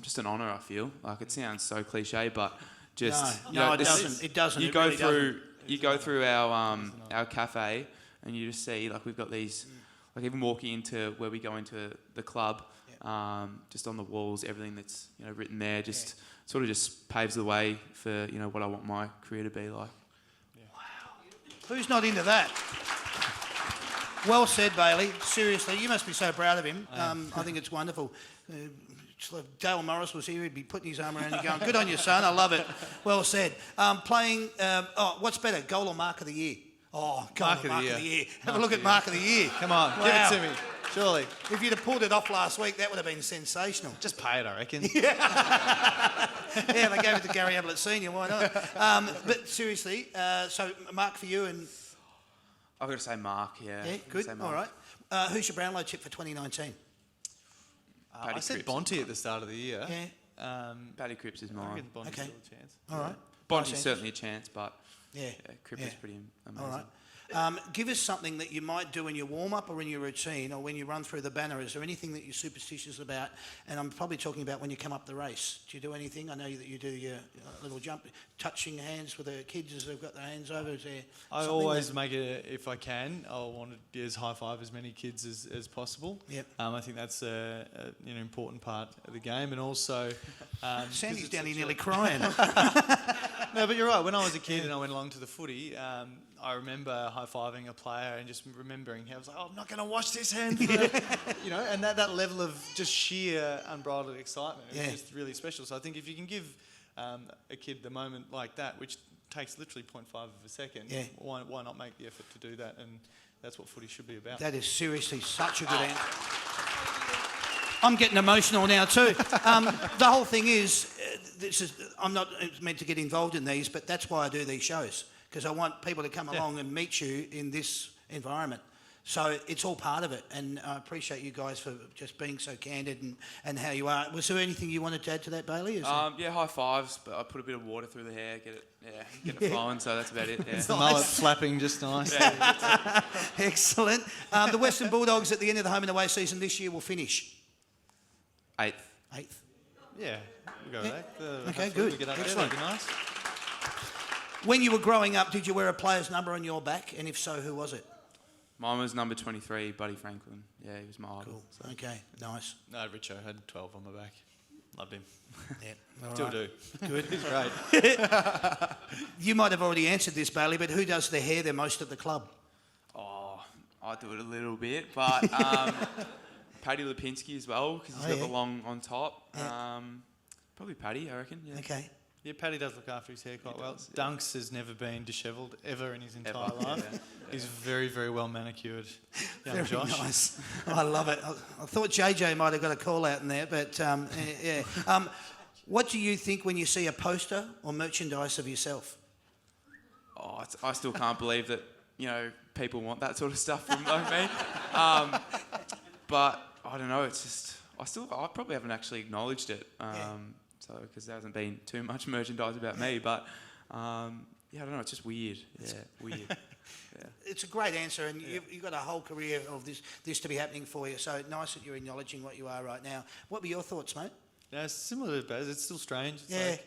just an honour, I feel. Like, it sounds so cliche, but just... No, it doesn't. It doesn't. You It go really through... doesn't. You go through our cafe and you just see, like, we've got these... Like, even walking into where we go into the club, just on the walls, everything that's, written there just sort of just paves the way for, what I want my career to be like. Who's not into that? Well said, Bailey. Seriously, you must be so proud of him. I think it's wonderful. If Dale Morris was here, he'd be putting his arm around you going, good on you, son. I love it. Well said. Playing, what's better, goal or mark of the year? Oh, goal or mark of the year. Have a look at mark of the year. Come on, give it to me. Surely. If you'd have pulled it off last week, that would have been sensational. Just pay it, I reckon. Yeah, they gave it to Gary Ablett Senior, why not? But seriously, so mark for you and... I've got to say Mark, yeah. Yeah, good, all right. Who's your Brownlow tip for 2019? I said Cripps. Bonty at the start of the year. Yeah, Paddy Cripps is I mine. reckon Bonty's Okay. still a chance. all right. Bonty's Nice certainly a chance, but Cripps is pretty amazing. All right. Give us something that you might do in your warm-up or in your routine or when you run through the banner. Is there anything that you're superstitious about? And I'm probably talking about when you come up the race. Do you do anything? I know that you do your little jump, touching hands with the kids as they've got their hands over. Is there I something always that- make it, if I can, I'll want to high five as many kids as possible. Yep. I think that's an important part of the game, and also... Sandy's down here nearly crying. No, but you're right. When I was a kid and I went along to the footy, I remember high-fiving a player and just remembering how I was like, oh, I'm not going to wash this hand. And that level of just sheer unbridled excitement is just really special. So I think if you can give a kid the moment like that, which takes literally 0.5 of a second, why not make the effort to do that? And that's what footy should be about. That is seriously such a good answer. I'm getting emotional now too. The whole thing is, I'm not meant to get involved in these, but that's why I do these shows, because I want people to come along and meet you in this environment. So it's all part of it, and I appreciate you guys for just being so candid and how you are. Was there anything you wanted to add to that, Bailey? High fives, but I put a bit of water through the hair, get it flowing, so that's about it. Yeah. The mullet flapping just nice. Excellent. The Western Bulldogs at the end of the home and away season this year will finish 8th. 8th. Yeah, we'll go back. Okay, hopefully good. We get up Excellent. there, that'd be nice. When you were growing up, did you wear a player's number on your back? And if so, who was it? Mine was number 23, Buddy Franklin. Yeah, he was my idol. Cool. So. Okay, nice. No, Richo had 12 on my back. Loved him. Yeah, Still do. Good. He's great. You might have already answered this, Bailey, but who does the hair the most at the club? Oh, I do it a little bit, but Paddy Lipinski as well, because he's got the long on top. Yeah. Probably Paddy, I reckon. Yeah. Okay. Yeah, Paddy does look after his hair quite well. does, yeah. Dunks has never been dishevelled ever in his entire Ever, life. yeah. He's very, very well manicured. Young Very Josh. nice. I love it. I thought JJ might have got a call out in there, but yeah. What do you think when you see a poster or merchandise of yourself? Oh, I still can't believe that, people want that sort of stuff from me. But I don't know, it's just, I probably haven't actually acknowledged it. So, because there hasn't been too much merchandise about me, but I don't know, it's just weird. Yeah, weird. Yeah. It's a great answer, and you've got a whole career of this to be happening for you, so nice that you're acknowledging what you are right now. What were your thoughts, mate? No, it's similar to Baz. It's still strange. It's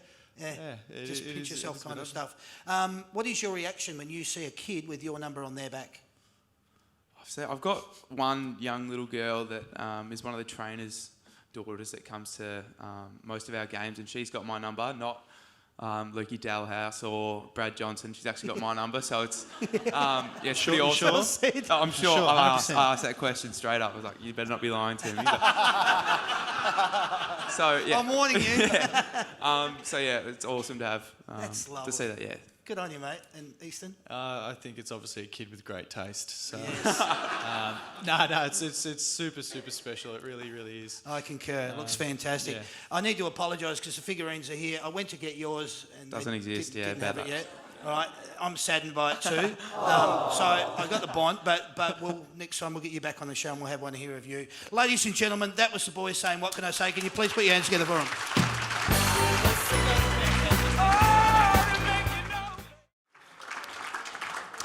Just it pinch is- yourself it is kind a of bit stuff. What is your reaction when you see a kid with your number on their back? I've got one young little girl that is one of the trainers' daughters that comes to most of our games, and she's got my number, not Lukey Dalhouse or Brad Johnson. She's actually got my number, so it's yeah, it's pretty you awesome. sure? Oh, I'm sure. Sure, I 100%. asked that question straight up. I was like, you better not be lying to me. So yeah. I'm warning you. So yeah, it's awesome to have That's to lovely. see that. Yeah. Good on you, mate. And Easton? I think it's obviously a kid with great taste. So Yes. no, it's super special. It really is. I concur. It looks fantastic. yeah. I need to apologise because the figurines are here. I went to get yours and Doesn't they exist, yeah, didn't bad have it luck. yet. All right, I'm saddened by it too. So I got the bond, but we'll, next time we'll get you back on the show and we'll have one here of you. Ladies and gentlemen, that was the boys saying, what can I say? Can you please put your hands together for them?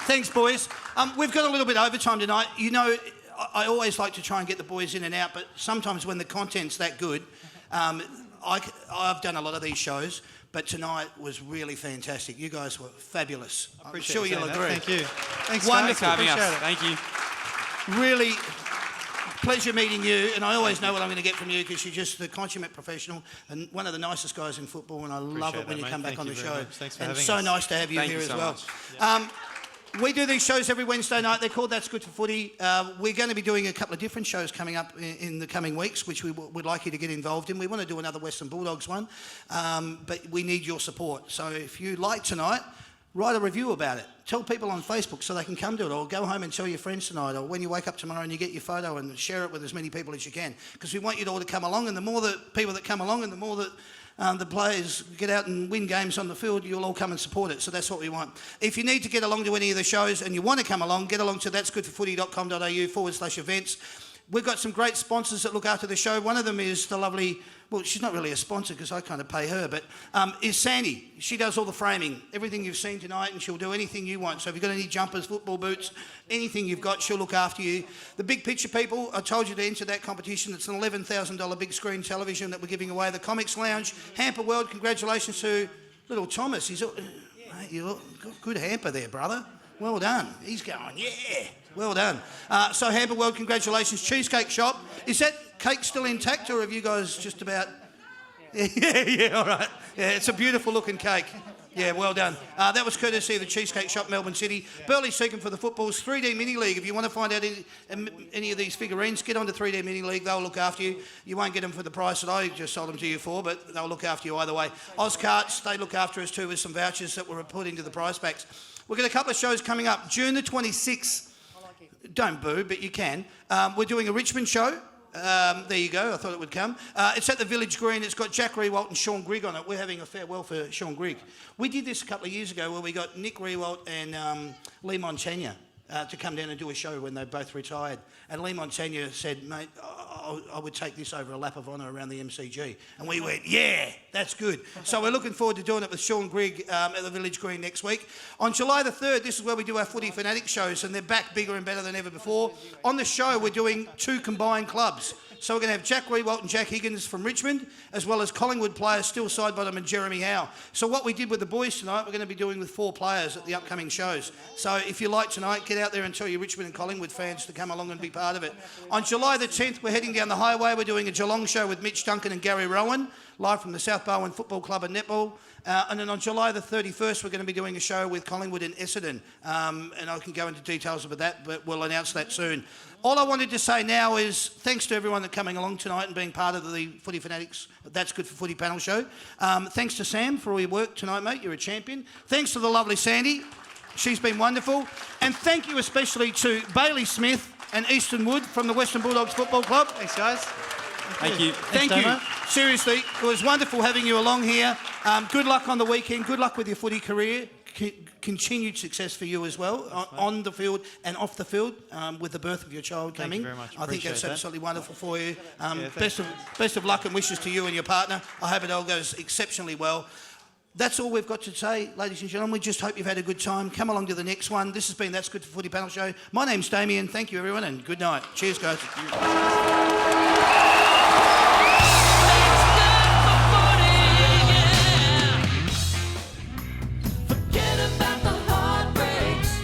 Thanks, boys. We've got a little bit of overtime tonight. You know, I always like to try and get the boys in and out, but sometimes when the content's that good, I've done a lot of these shows, but tonight was really fantastic. You guys were fabulous. I'm sure you'll agree. Thank you. Thanks, Wonderful. guys. Having us. Appreciate it. Thank you. Really pleasure meeting you, and I always know what I'm going to get from you because you're just the consummate professional and one of the nicest guys in football, and I love it when that, you mate. come back Thank on you the very show. much. Thanks for and having so us. nice to have you Thank here you as so well. much. We do these shows every Wednesday night. They're called That's Good for Footy. We're going to be doing a couple of different shows coming up in the coming weeks, which we would like you to get involved in. We want to do another Western Bulldogs one, but we need your support. So if you like tonight, write a review about it. Tell people on Facebook so they can come to it, or go home and tell your friends tonight, or when you wake up tomorrow and you get your photo and share it with as many people as you can, because we want you all to come along, and the more the people that come along and the more that the players get out and win games on the field, you'll all come and support it. So that's what we want. If you need to get along to any of the shows and you want to come along, get along to that'sgoodforfooty.com.au/events. We've got some great sponsors that look after the show. One of them is the lovely, well, she's not really a sponsor because I kind of pay her, but is Sandy. She does all the framing, everything you've seen tonight, and she'll do anything you want. So if you've got any jumpers, football boots, anything you've got, she'll look after you. The big picture people, I told you to enter that competition. It's an $11,000 big screen television that we're giving away. The Comics Lounge, Hamper World, congratulations to little Thomas. He's, mate, you look good hamper there, brother. Well done. He's going, yeah. Well done. So Hamper World, congratulations. Cheesecake Shop. Is that cake still intact, or have you guys just about... Yeah, all right. Yeah, it's a beautiful looking cake. Yeah, well done. That was courtesy of the Cheesecake Shop, Melbourne City. Burley Seacombe for the footballs. 3D Mini League. If you want to find out any of these figurines, get on to 3D Mini League. They'll look after you. You won't get them for the price that I just sold them to you for, but they'll look after you either way. Ozcarts, they look after us too with some vouchers that were put into the prize packs. We've got a couple of shows coming up. June the 26th. Don't boo, but you can. We're doing a Richmond show. There you go. I thought it would come. It's at the Village Green. It's got Jack Riewoldt and Sean Grigg on it. We're having a farewell for Sean Grigg. We did this a couple of years ago where we got Nick Riewoldt and Lee Montagna to come down and do a show when they both retired. And Lee Montagna said, mate, I would take this over a lap of honour around the MCG. And we went, yeah, that's good. So we're looking forward to doing it with Sean Grigg at the Village Green next week. On July the 3rd, this is where we do our Footy Fanatic shows, and they're back bigger and better than ever before. On the show, we're doing 2 combined clubs. So we're going to have Jack Riewoldt and Jack Higgins from Richmond, as well as Collingwood players Still Sidebottom and Jeremy Howe. So what we did with the boys tonight, we're going to be doing with 4 players at the upcoming shows. So if you like tonight, get out there and tell your Richmond and Collingwood fans to come along and be part of it. On July the 10th, we're heading down the highway. We're doing a Geelong show with Mitch Duncan and Gary Rowan, live from the South Barwon Football Club and Netball. And then on July the 31st, we're going to be doing a show with Collingwood and Essendon. And I can go into details about that, but we'll announce that soon. All I wanted to say now is thanks to everyone that's coming along tonight and being part of the Footy Fanatics That's Good for Footy panel show. Thanks to Sam for all your work tonight, mate. You're a champion. Thanks to the lovely Sandy. She's been wonderful. And thank you especially to Bailey Smith and Easton Wood from the Western Bulldogs Football Club. Thanks, guys. Thank you. Thank Thanks, you. Damo. Seriously, it was wonderful having you along here. Good luck on the weekend. Good luck with your footy career. Continued success for you as well, on the field and off the field, with the birth of your child coming. you very much. I think Appreciate that's that. absolutely wonderful for you. thanks. Best of luck and wishes to you and your partner. I hope it all goes exceptionally well. That's all we've got to say, ladies and gentlemen. We just hope you've had a good time. Come along to the next one. This has been That's Good for Footy panel show. My name's Damien. Thank you, everyone, and good night. Cheers, guys. Forget about the heartbreaks,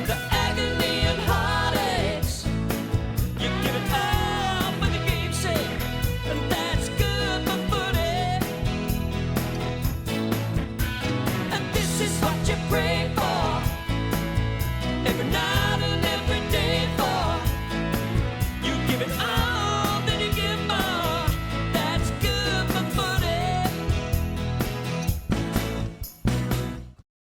the agony and heartaches. You give it all for the game's sake, and that's good for footy. every night